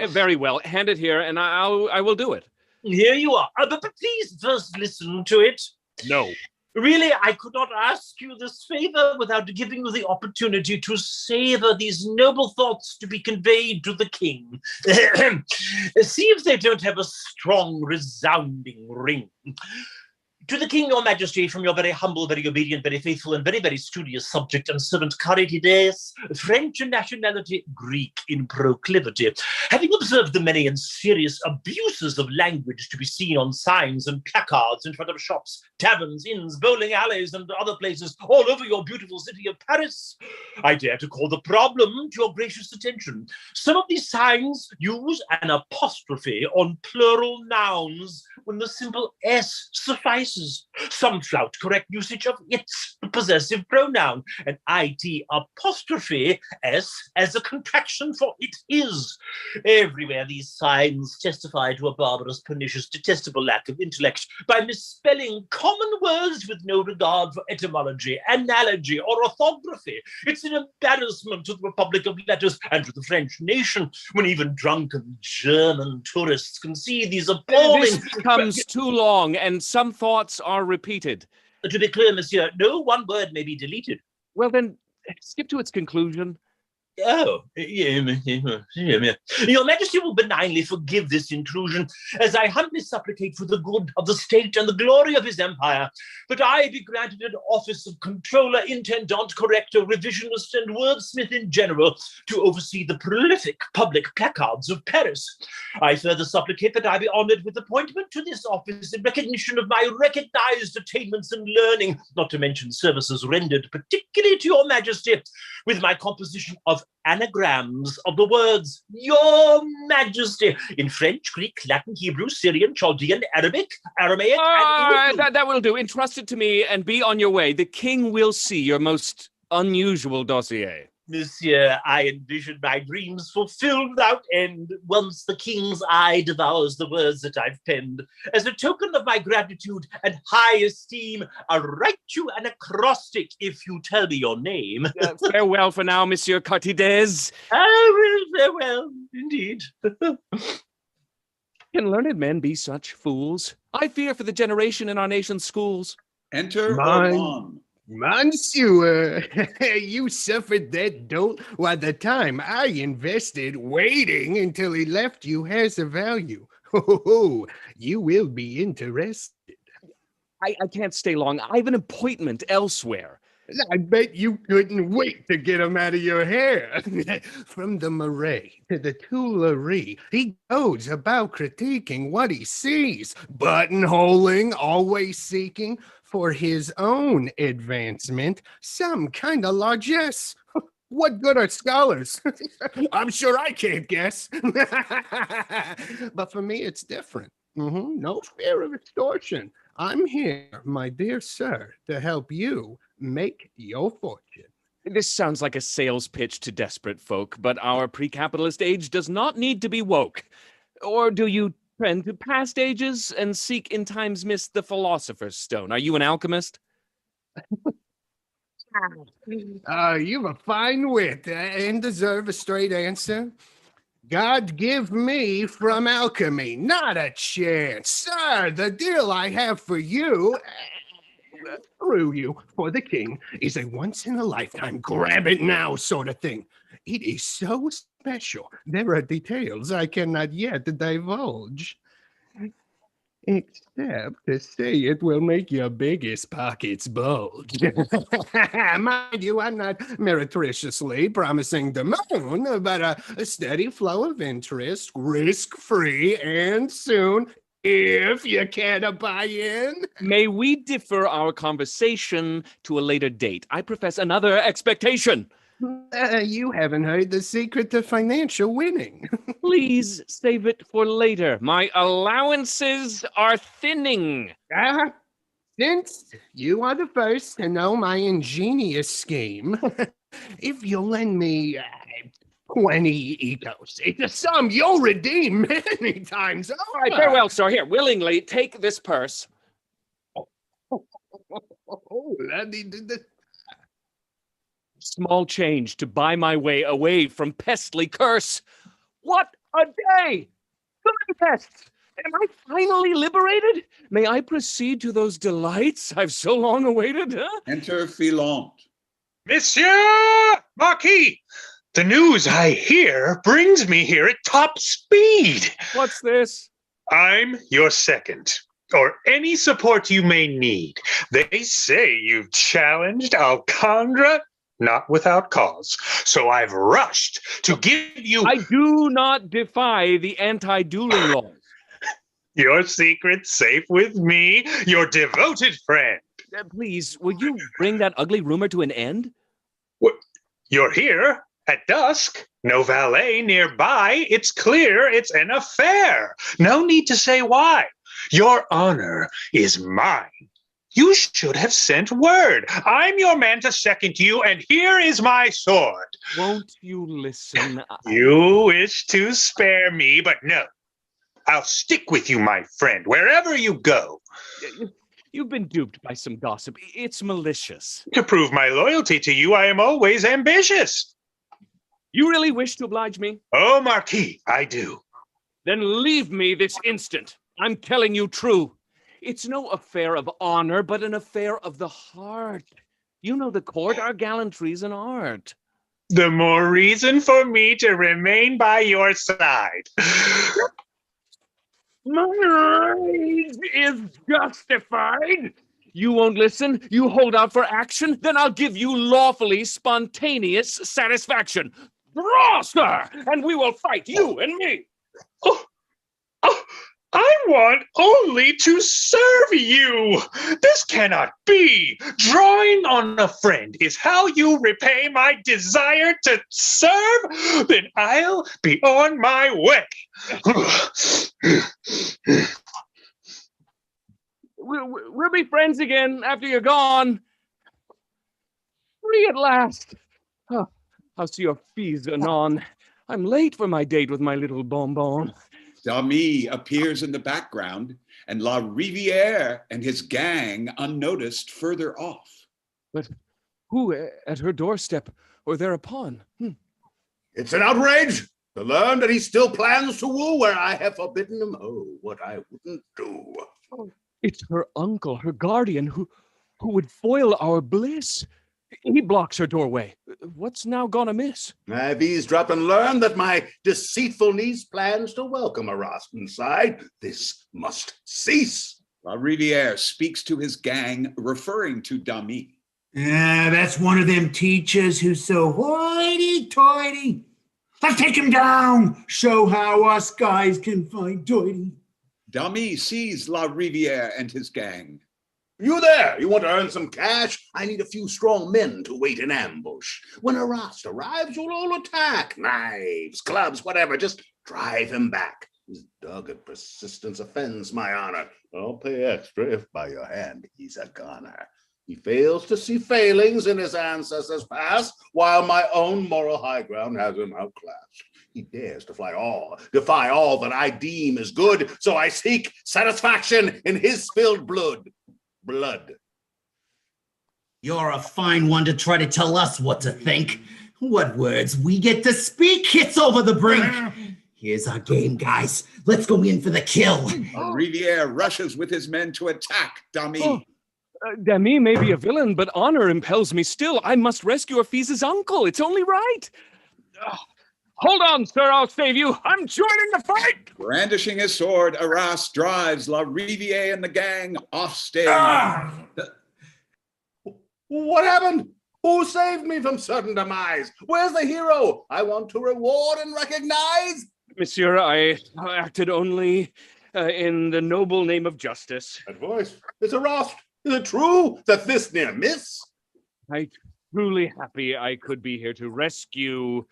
Very well. Hand it here, and I will do it. Here you are. But please first listen to it. No. Really, I could not ask you this favor without giving you the opportunity to savor these noble thoughts to be conveyed to the king. See if they don't have a strong, resounding ring. To the king, your majesty, from your very humble, very obedient, very faithful, and very, very studious subject and servant Carides, French in nationality, Greek in proclivity. Having observed the many and serious abuses of language to be seen on signs and placards in front of shops, taverns, inns, bowling alleys, and other places all over your beautiful city of Paris, I dare to call the problem to your gracious attention. Some of these signs use an apostrophe on plural nouns when the simple S suffices. Some flout correct usage of its, the possessive pronoun, and it apostrophe s as a contraction for it is. Everywhere these signs testify to a barbarous, pernicious, detestable lack of intellect by misspelling common words with no regard for etymology, analogy, or orthography. It's an embarrassment to the Republic of Letters and to the French nation when even drunken German tourists can see these appalling... This becomes too long, and some thoughts are repeated. To be clear, monsieur, no one word may be deleted. Well, then, skip to its conclusion. Oh, your majesty will benignly forgive this intrusion, as I humbly supplicate for the good of the state and the glory of his empire, that I be granted an office of controller, intendant, corrector, revisionist, and wordsmith in general, to oversee the prolific public placards of Paris. I further supplicate that I be honored with appointment to this office in recognition of my recognized attainments and learning, not to mention services rendered particularly to your majesty, with my composition of anagrams of the words Your Majesty in French, Greek, Latin, Hebrew, Syrian, Chaldean, Arabic, Aramaic, and that will do. Entrust it to me and be on your way. The king will see your most unusual dossier. Monsieur, I envision my dreams fulfilled without end once the king's eye devours the words that I've penned. As a token of my gratitude and high esteem, I'll write you an acrostic if you tell me your name. Farewell for now, Monsieur Cartides. I will, farewell, indeed. Can learned men be such fools? I fear for the generation in our nation's schools. Enter Mine. Ormond. Monsieur, you suffered that dolt while the time I invested waiting until he left you has a value. Oh, you will be interested. I can't stay long. I have an appointment elsewhere. I bet you couldn't wait to get him out of your hair. From the Marais to the Tuileries, he goes about critiquing what he sees, buttonholing, always seeking for his own advancement some kind of largesse. What good are scholars? I'm sure I can't guess. But for me, it's different. No fear of extortion. I'm here, my dear sir, to help you make your fortune. This sounds like a sales pitch to desperate folk, but our pre-capitalist age does not need to be woke. Or do you trend to past ages and seek in times mist the philosopher's stone? Are you an alchemist? You've a fine wit and deserve a straight answer. God give me from alchemy, not a chance. Sir, the deal I have for you, through you, for the king, is a once-in-a-lifetime, grab it now sort of thing. It is so special. There are details I cannot yet divulge. Except to say it will make your biggest pockets bulge. Mind you, I'm not meretriciously promising the moon, but a steady flow of interest, risk-free, and soon, if you care to buy in. May we defer our conversation to a later date? I profess another expectation. You haven't heard the secret to financial winning. Please save it for later. My allowances are thinning. Since you are the first to know my ingenious scheme, if you'll lend me 20 ethos, it's a sum you'll redeem many times over. All right, very well, sir. Here, willingly take this purse. Small change to buy my way away from pestly curse. What a day! Come on, pests! Am I finally liberated? May I proceed to those delights I've so long awaited? Huh? Enter Filante. Monsieur Marquis, the news I hear brings me here at top speed. What's this? I'm your second, or any support you may need. They say you've challenged Alcandra, not without cause. So I've rushed to give you... I do not defy the anti-dueling laws. Your secret's safe with me, your devoted friend. Please, will you bring that ugly rumor to an end? You're here at dusk. No valet nearby. It's clear it's an affair. No need to say why. Your honor is mine. You should have sent word. I'm your man to second you, and here is my sword. Won't you listen? You wish to spare me, but no. I'll stick with you, my friend, wherever you go. You've been duped by some gossip. It's malicious. To prove my loyalty to you, I am always ambitious. You really wish to oblige me? Oh, Marquis, I do. Then leave me this instant. I'm telling you true. It's no affair of honor, but an affair of the heart. You know the court, our gallantry's an art. The more reason for me to remain by your side. My rage is justified. You won't listen? You hold out for action? Then I'll give you lawfully spontaneous satisfaction. Draw, sir, and we will fight, you and me. I want only to serve you. This cannot be. Drawing on a friend is how you repay my desire to serve? Then I'll be on my way. We'll be friends again after you're gone. Free at last. Oh, I'll see your fees anon. I'm late for my date with my little bonbon. Dami appears in the background, and La Riviere and his gang unnoticed further off. But who at her doorstep or thereupon? It's an outrage to learn that he still plans to woo where I have forbidden him. Oh, what I wouldn't do. It's her uncle, her guardian, who would foil our bliss. He blocks her doorway. What's now gone amiss? I've eavesdropped and learned that my deceitful niece plans to welcome a Rost inside. This must cease. La Riviere speaks to his gang, referring to Dami. That's one of them teachers who's so hoity-toity. Let's take him down. Show how us guys can find doity. Dami sees La Riviere and his gang. You there? You want to earn some cash? I need a few strong men to wait in ambush. When a Rost arrives, you'll all attack. Knives, clubs, whatever. Just drive him back. His dogged persistence offends my honor. I'll pay extra if by your hand he's a goner. He fails to see failings in his ancestors' past, while my own moral high ground has him outclassed. He dares to defy all that I deem is good, so I seek satisfaction in his spilled blood. You're a fine one to try to tell us what to think. What words we get to speak, it's over the brink. Here's our game, guys. Let's go in for the kill. Riviere rushes with his men to attack Dami. Dami may be a villain, but honor impels me still. I must rescue Afiz's uncle. It's only right. Hold on, sir, I'll save you. I'm joining the fight. Brandishing his sword, Arras drives La Riviere and the gang off stage. What happened? Who saved me from sudden demise? Where's the hero? I want to reward and recognize. Monsieur, I acted only in the noble name of justice. That voice, it's a Rost. Is it true that this near miss? I'm truly happy I could be here to rescue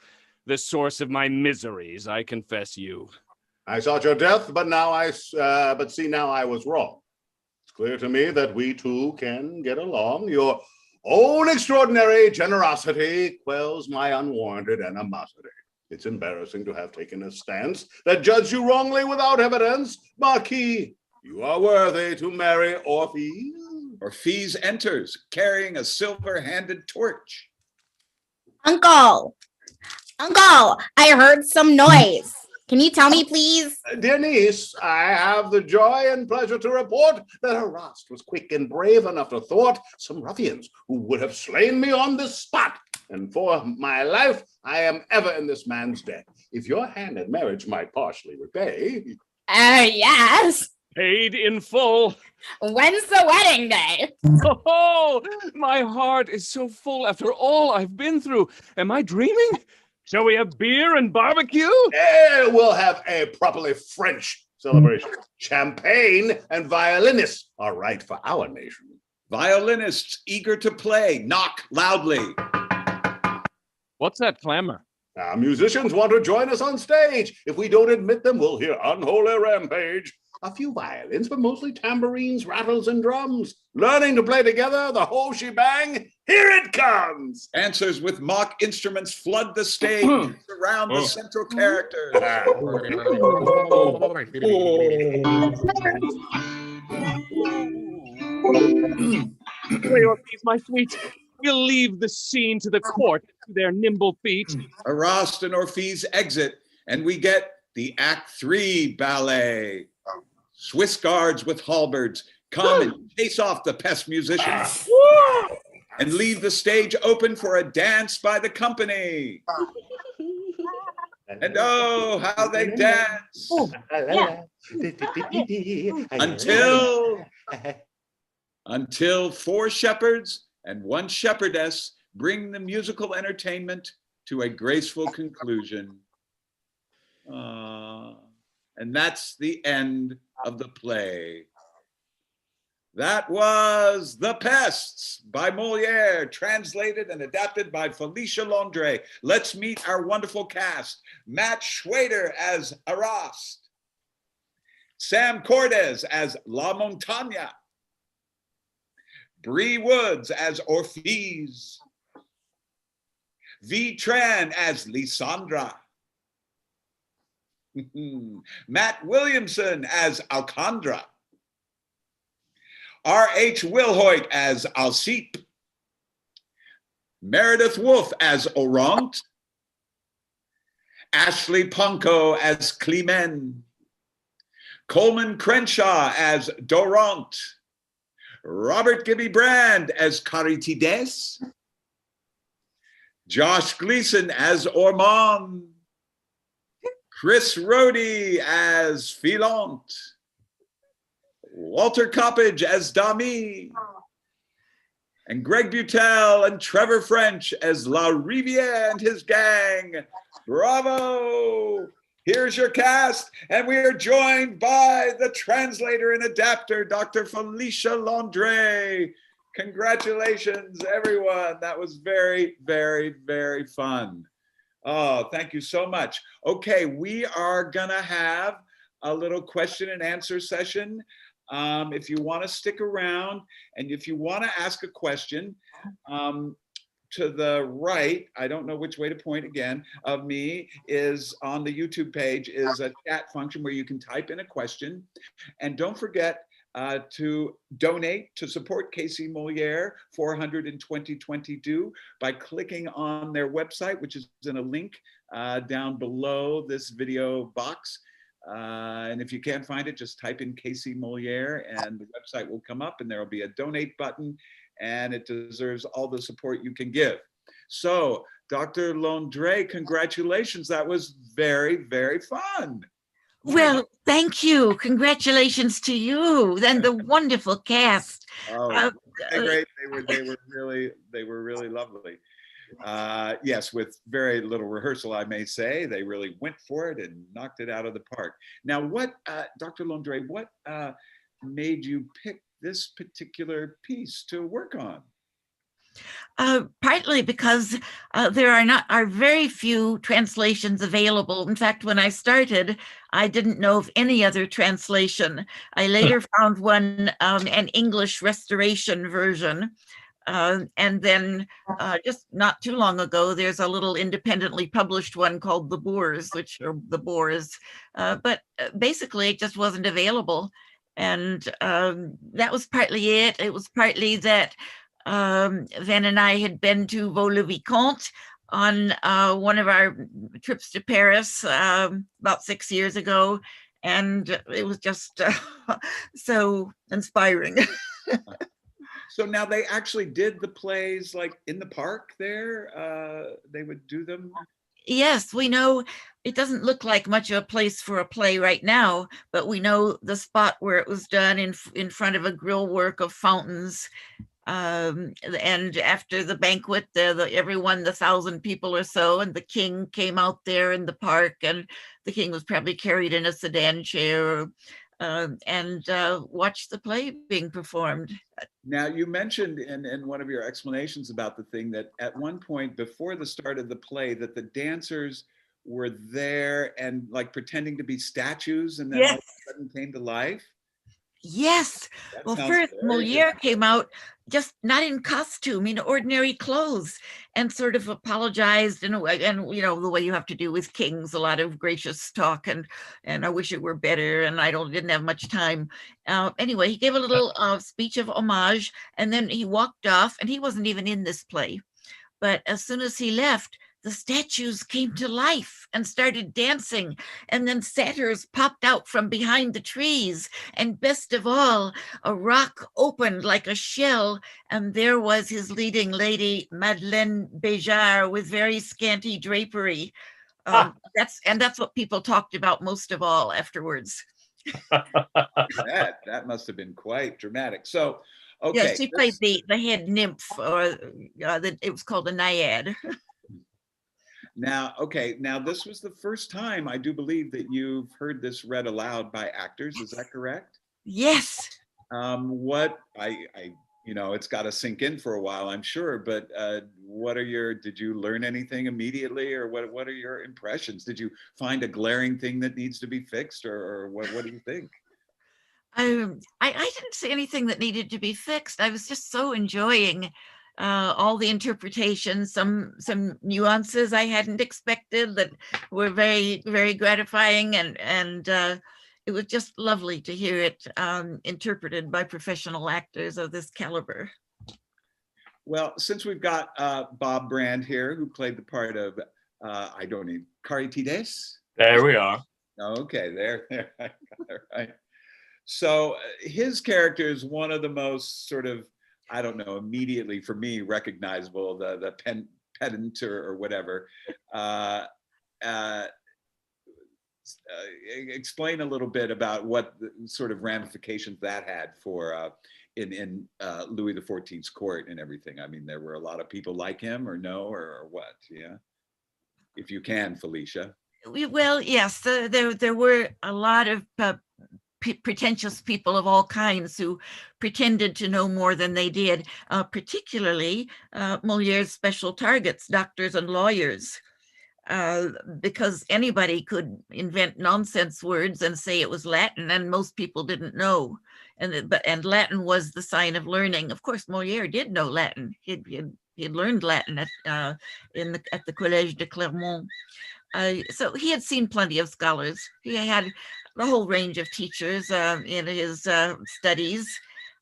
the source of my miseries, I confess you. I sought your death, but now now I was wrong. It's clear to me that we two can get along. Your own extraordinary generosity quells my unwarranted animosity. It's embarrassing to have taken a stance that judged you wrongly without evidence. Marquis, you are worthy to marry Orpheus. Orpheus enters, carrying a silver-handed torch. Uncle, I heard some noise. Can you tell me, please? Dear niece, I have the joy and pleasure to report that Arras was quick and brave enough to thwart some ruffians who would have slain me on this spot. And for my life, I am ever in this man's debt. If your hand in marriage might partially repay. Yes. Paid in full. When's the wedding day? Oh, my heart is so full after all I've been through. Am I dreaming? Shall we have beer and barbecue? We'll have a properly French celebration. Champagne and violinists are right for our nation. Violinists eager to play, knock loudly. What's that clamor? Our musicians want to join us on stage. If we don't admit them, we'll hear unholy rampage. A few violins, but mostly tambourines, rattles, and drums. Learning to play together, the whole shebang. Here it comes. Dancers with mock instruments flood the stage around the central characters. Pray, Orpheus, my sweet. We'll leave the scene to the court, to their nimble feet. Arras and Orpheus exit, and we get the Act 3 ballet. Swiss guards with halberds come and chase off the Pest musicians and leave the stage open for a dance by the company. And oh, how they dance. Until 4 shepherds and 1 shepherdess bring the musical entertainment to a graceful conclusion. And that's the end of the play. That was The Pests by Molière, translated and adapted by Felicia Londré. Let's meet our wonderful cast. Matt Schwader as Arras, Sam Cordes as La Montaña, Bree Woods as Orpheus, V. Tran as Lysandra, Matt Williamson as Alcandra, R.H. Wilhoit as Alcipe, Meredith Wolf as Orant, Ashley Punko as Clemen, Coleman Crenshaw as Dorant, Robert Gibby Brand as Caritides, Josh Gleason as Ormond, Chris Rohde as Filante, Walter Coppage as Dami, and Greg Butel and Trevor French as La Riviere and his gang. Bravo! Here's your cast, and we are joined by the translator and adapter, Dr. Felicia Londré. Congratulations, everyone. That was very, very, very fun. Oh, thank you so much. Okay, we are gonna have a little question and answer session. If you want to stick around and if you want to ask a question, to the right, I don't know which way to point again, of me is on the YouTube page is a chat function where you can type in a question. And don't forget to donate to support KC Molière 400 in 2022 by clicking on their website, which is in a link down below this video box. And if you can't find it, just type in KC Molière and the website will come up and there will be a donate button and it deserves all the support you can give. So Dr. Londré, congratulations. That was very, very fun. Well, thank you. Congratulations to you and the wonderful cast. Oh, great. They were really lovely. Yes, with very little rehearsal, I may say. They really went for it and knocked it out of the park. Now, what, Dr. Londré, what made you pick this particular piece to work on? Partly because there are very few translations available. In fact, when I started, I didn't know of any other translation. I later found one, an English restoration version. And then just not too long ago, there's a little independently published one called The Boers, which are the Boers. But basically, it just wasn't available. And that was partly it. It was partly that Van and I had been to Vaux-le-Vicomte on one of our trips to Paris about 6 years ago. And it was just so inspiring. So now they actually did the plays like in the park there? They would do them? Yes, we know it doesn't look like much of a place for a play right now, but we know the spot where it was done in front of a grill work of fountains. And after the banquet, everyone, the 1,000 people or so, and the king came out there in the park, and the king was probably carried in a sedan chair, and watched the play being performed. Now, you mentioned in one of your explanations about the thing that at one point before the start of the play that the dancers were there and like pretending to be statues, and then all of a sudden came to life. Yes. Well, first Molière came out just not in costume, in ordinary clothes, and sort of apologized in a way, and you know the way you have to do with kings, a lot of gracious talk, and I wish it were better, and didn't have much time. Anyway, he gave a little speech of homage, and then he walked off, and he wasn't even in this play. But as soon as he left, the statues came to life and started dancing, and then satyrs popped out from behind the trees, and best of all, a rock opened like a shell, and there was his leading lady, Madeleine Béjart, with very scanty drapery. That's what people talked about most of all afterwards. That must have been quite dramatic. So, okay. Yes, she played the head nymph, or it was called a naiad. Now, okay, now this was the first time I do believe that you've heard this read aloud by actors. Is that correct? Yes. What it's got to sink in for a while, I'm sure. But did you learn anything immediately, or what are your impressions? Did you find a glaring thing that needs to be fixed, or what do you think? I didn't see anything that needed to be fixed. I was just so enjoying all the interpretations, some nuances I hadn't expected that were very, very gratifying, and it was just lovely to hear it interpreted by professional actors of this caliber. Well, since we've got Bob Brand here, who played the part of Caritides. There we are. Okay, there, I got it right. So his character is one of the most sort of, I don't know, immediately for me recognizable, the pedant or whatever. Explain a little bit about what sort of ramifications that had for in Louis XIV's court and everything. I mean, there were a lot of people like him, or no, or what? Yeah, if you can, Felicia. Well, yes, there were a lot of pretentious people of all kinds who pretended to know more than they did, particularly Molière's special targets, doctors and lawyers, because anybody could invent nonsense words and say it was Latin, and most people didn't know. And Latin was the sign of learning. Of course, Molière did know Latin. He'd learned Latin at the Collège de Clermont. So he had seen plenty of scholars. He had a whole range of teachers in his studies.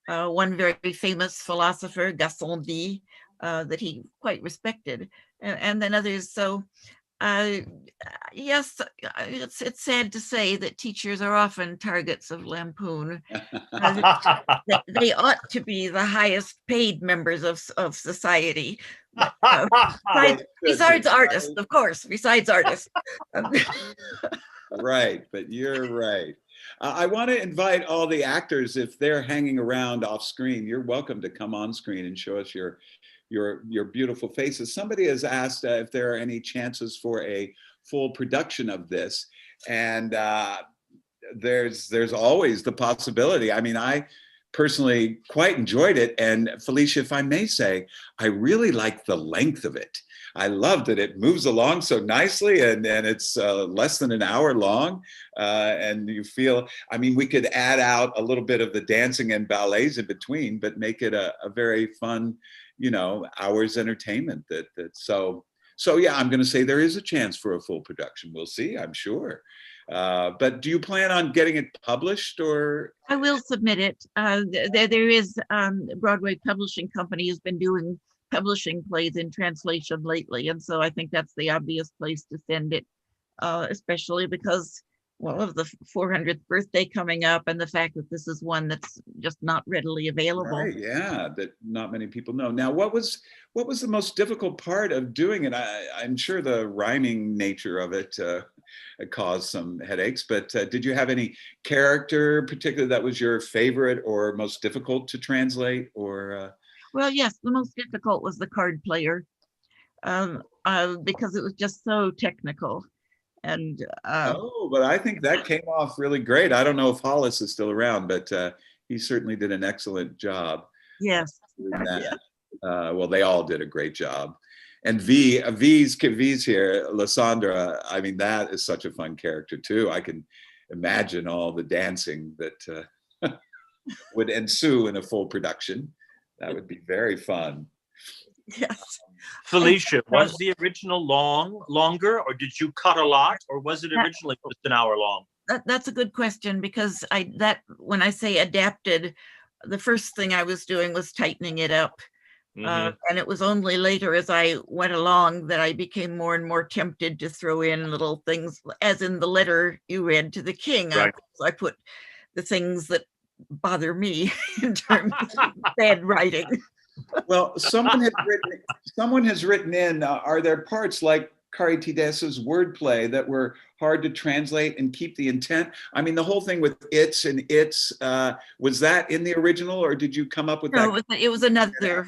One very famous philosopher, Gassendi, that he quite respected, and then others. So Yes, it's sad to say that teachers are often targets of lampoon. They ought to be the highest paid members of society. But, besides artists, of course, besides artists. Right, but you're right. I want to invite all the actors, if they're hanging around off screen, you're welcome to come on screen and show us your beautiful faces. Somebody has asked if there are any chances for a full production of this, and there's always the possibility. I mean, I personally quite enjoyed it, and Felicia, if I may say, I really like the length of it. I love that it moves along so nicely, and it's less than an hour long, and you feel, I mean, we could add out a little bit of the dancing and ballets in between, but make it a very fun, hours entertainment. So yeah, I'm going to say there is a chance for a full production. We'll see, I'm sure. But do you plan on getting it published, or? I will submit it. There is Broadway Publishing Company has been doing publishing plays in translation lately, and so I think that's the obvious place to send it, especially because, well, of the 400th birthday coming up, and the fact that this is one that's just not readily available. Right, yeah, that not many people know. Now, what was the most difficult part of doing it? I'm sure the rhyming nature of it caused some headaches, but did you have any character particularly that was your favorite or most difficult to translate, or? Well, yes, the most difficult was the card player, because it was just so technical. And but I think that came off really great. I don't know if Hollis is still around, but he certainly did an excellent job. Yes. Well, they all did a great job. And V's here, Lysandra, I mean, that is such a fun character too. I can imagine all the dancing that would ensue in a full production. That would be very fun. Yes. Felicia, was the original longer, or did you cut a lot, or was it originally just an hour long? That's a good question, because when I say adapted, the first thing I was doing was tightening it up. And it was only later as I went along that I became more and more tempted to throw in little things, as in the letter you read to the king. Right. I put the things that bother me in terms of bad writing. Well, someone has written in, are there parts like Caritides's wordplay that were hard to translate and keep the intent? I mean, the whole thing with its and its, was that in the original, or did you come up with that? No, it was another,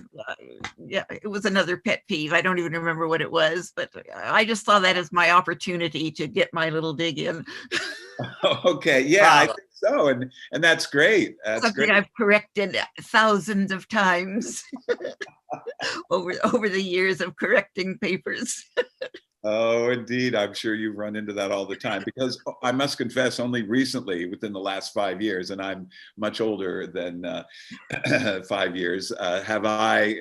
it was another pet peeve. I don't even remember what it was, but I just saw that as my opportunity to get my little dig in. Okay, yeah, I think so, and that's great. That's something great. I've corrected thousands of times over the years of correcting papers. Oh, indeed. I'm sure you run into that all the time, because I must confess, only recently, within the last 5 years, and I'm much older than 5 years, have I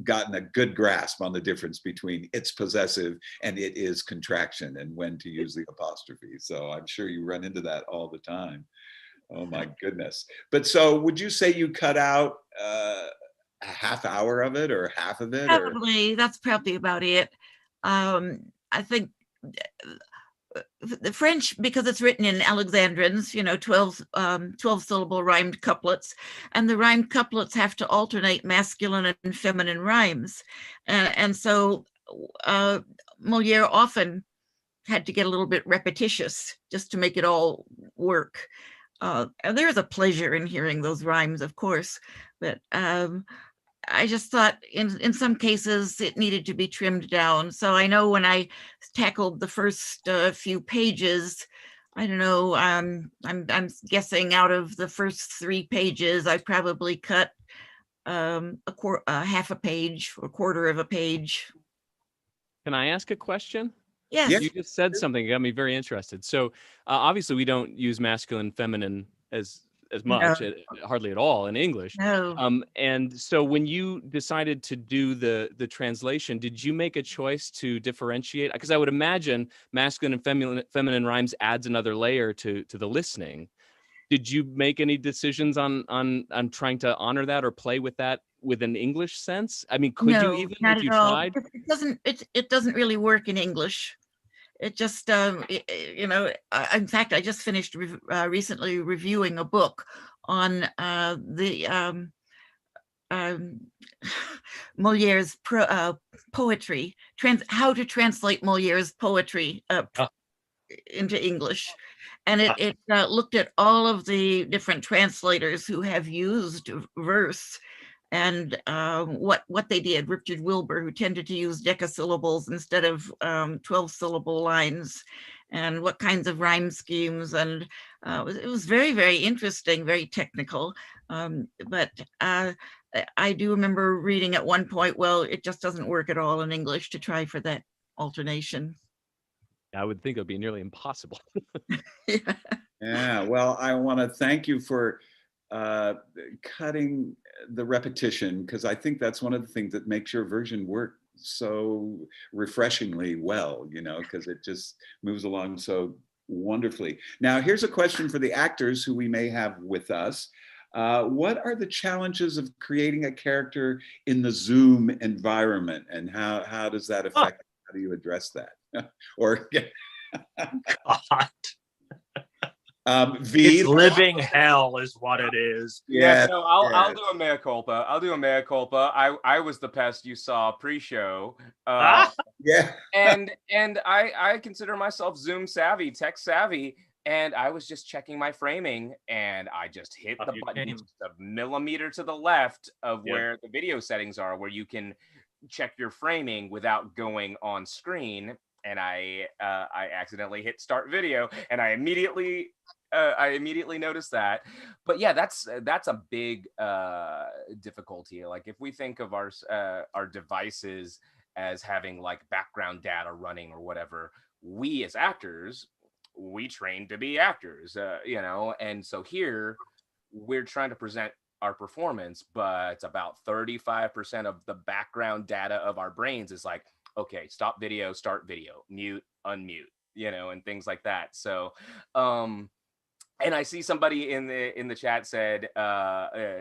gotten a good grasp on the difference between it's possessive and it is contraction, and when to use the apostrophe. So I'm sure you run into that all the time. Oh my goodness. But so would you say you cut out a half hour of it, or half of it? Probably, that's probably about it. I think the French, because it's written in Alexandrines, 12 syllable rhymed couplets, and the rhymed couplets have to alternate masculine and feminine rhymes. And so Molière often had to get a little bit repetitious just to make it all work. And there is a pleasure in hearing those rhymes, of course, but I just thought in some cases it needed to be trimmed down. So I know when I tackled the first few pages, I don't know, I'm guessing out of the first 3 pages, I probably cut half a page or quarter of a page. Can I ask a question? Yes. You just said something that got me very interested. So obviously we don't use masculine, feminine as much, hardly at all in English. No. And so when you decided to do the translation, did you make a choice to differentiate? Because I would imagine masculine and feminine rhymes adds another layer to the listening. Did you make any decisions on trying to honor that or play with that with an English sense? I mean, could you even, not if you at all. tried? It doesn't really work in English. it just, you know, in fact, I just finished recently reviewing a book on the Moliere's poetry, how to translate Moliere's poetry into English. And it looked at all of the different translators who have used verse and what they did. Richard Wilbur, who tended to use decasyllables instead of 12-syllable lines, and what kinds of rhyme schemes. And it was very, very interesting, very technical. But I do remember reading at one point, well, it just doesn't work at all in English to try for that alternation. I would think it would be nearly impossible. Yeah, well, I want to thank you for cutting the repetition, because I think that's one of the things that makes your version work so refreshingly well, you know, because it just moves along so wonderfully. Now, here's a question for the actors who we may have with us. What are the challenges of creating a character in the Zoom environment, and how does that affect, how do you address that? Or it's living hell is what it is. Yeah, so I'll do a mea culpa. I'll do a mea culpa. I was the pest you saw pre-show. Yeah. And I consider myself Zoom savvy, tech savvy, and I was just checking my framing, and I just hit the button just a millimeter to the left of where the video settings are, where you can check your framing without going on screen. And I accidentally hit start video, and I immediately noticed that. But yeah, that's a big difficulty. Like if we think of our devices as having like background data running or whatever, we as actors, we train to be actors, you know. And so here we're trying to present our performance, but about 35% of the background data of our brains is like, okay, stop video, start video, mute, unmute, you know, and things like that. So, and I see somebody in the chat said,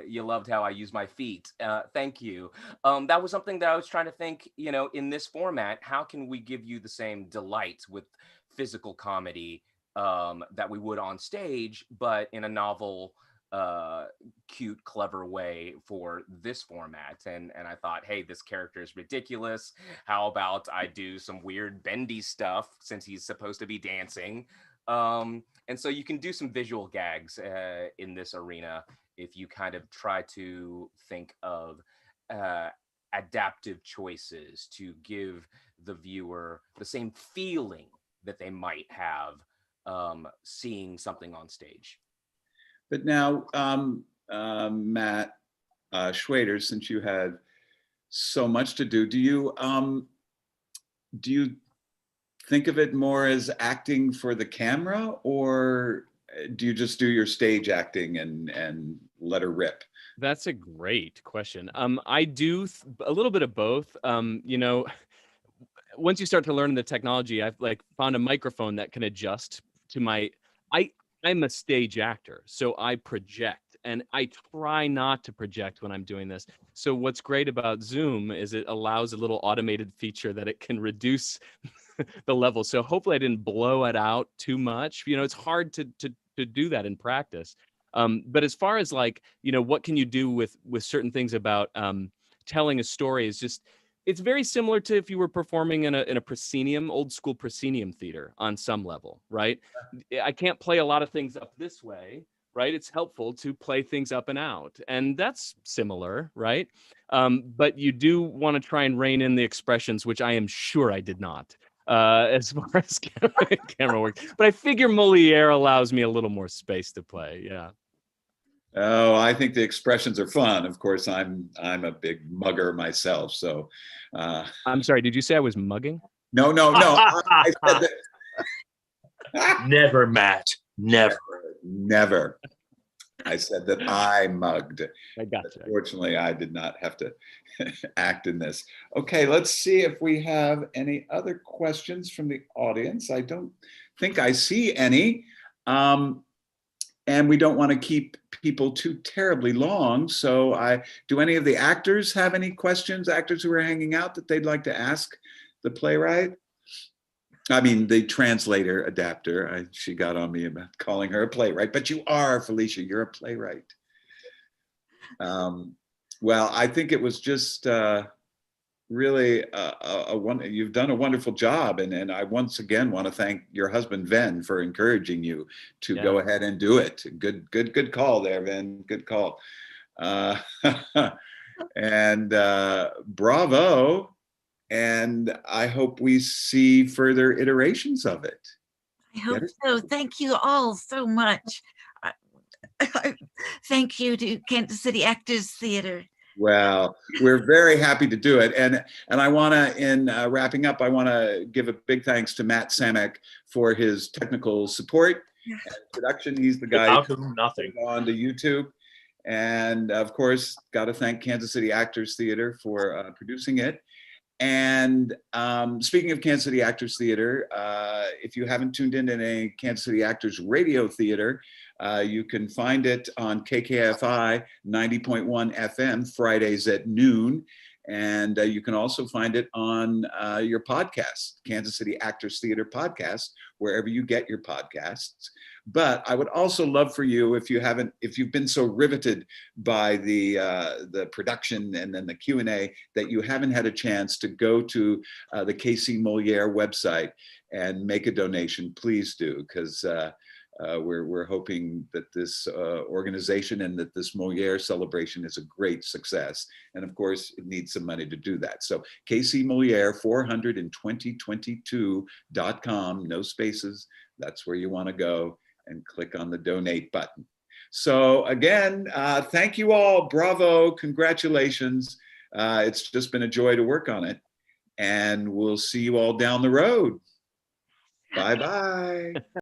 you loved how I use my feet. Thank you. That was something that I was trying to think, you know, in this format, how can we give you the same delight with physical comedy that we would on stage, but in a novel, cute, clever way for this format. And I thought, hey, this character is ridiculous. How about I do some weird bendy stuff since he's supposed to be dancing? And so you can do some visual gags in this arena if you kind of try to think of adaptive choices to give the viewer the same feeling that they might have seeing something on stage. But now, Matt Schwader, since you had so much to do, do you think of it more as acting for the camera, or do you just do your stage acting and let her rip? That's a great question. I do a little bit of both. You know, once you start to learn the technology, I've like found a microphone that can adjust to my. I'm a stage actor, so I project, and I try not to project when I'm doing this. So what's great about Zoom is it allows a little automated feature that it can reduce the level. So hopefully I didn't blow it out too much. You know, it's hard to do that in practice. But as far as like, you know, what can you do with certain things about telling a story is just, it's very similar to if you were performing in a proscenium, old school proscenium theater on some level, right? I can't play a lot of things up this way, right? It's helpful to play things up and out. And that's similar, right? But you do want to try and rein in the expressions, which I am sure I did not, as far as camera work. But I figure Molière allows me a little more space to play, yeah. Oh, I think the expressions are fun. Of course, I'm a big mugger myself. So, I'm sorry. Did you say I was mugging? No. I said that. Never, Matt. Never. Never. I said that I mugged. I got you. Fortunately, I did not have to act in this. Okay, let's see if we have any other questions from the audience. I don't think I see any. And we don't want to keep people too terribly long. So do any of the actors have any questions, actors who are hanging out, that they'd like to ask the playwright? I mean, the translator adapter. She got on me about calling her a playwright, but you are, Felicia, you're a playwright. Well, I think it was just really you've done a wonderful job. And I once again want to thank your husband, Ven, for encouraging you to go ahead and do it. Good call there, Ven, good call. And bravo. And I hope we see further iterations of it. I hope so. Thank you all so much. Thank you to Kansas City Actors Theater. Well, we're very happy to do it. And I want to, in wrapping up, I want to give a big thanks to Matt Samek for his technical support and production. He's the guy without whom nothing on to YouTube. And of course, got to thank Kansas City Actors Theater for producing it. And speaking of Kansas City Actors Theater, if you haven't tuned in a Kansas City Actors Radio Theater, you can find it on KKFI 90.1 FM Fridays at noon. And you can also find it on your podcast, Kansas City Actors Theater Podcast, wherever you get your podcasts. But I would also love for you, if you've been so riveted by the production and then the Q&A that you haven't had a chance to go to the KC Molière website and make a donation, please do, because we're hoping that this organization and that this Molière celebration is a great success. And of course, it needs some money to do that. So KC Molière 42022.com, no spaces, that's where you want to go and click on the donate button. So again, thank you all, bravo, congratulations. It's just been a joy to work on it. And we'll see you all down the road. Bye-bye.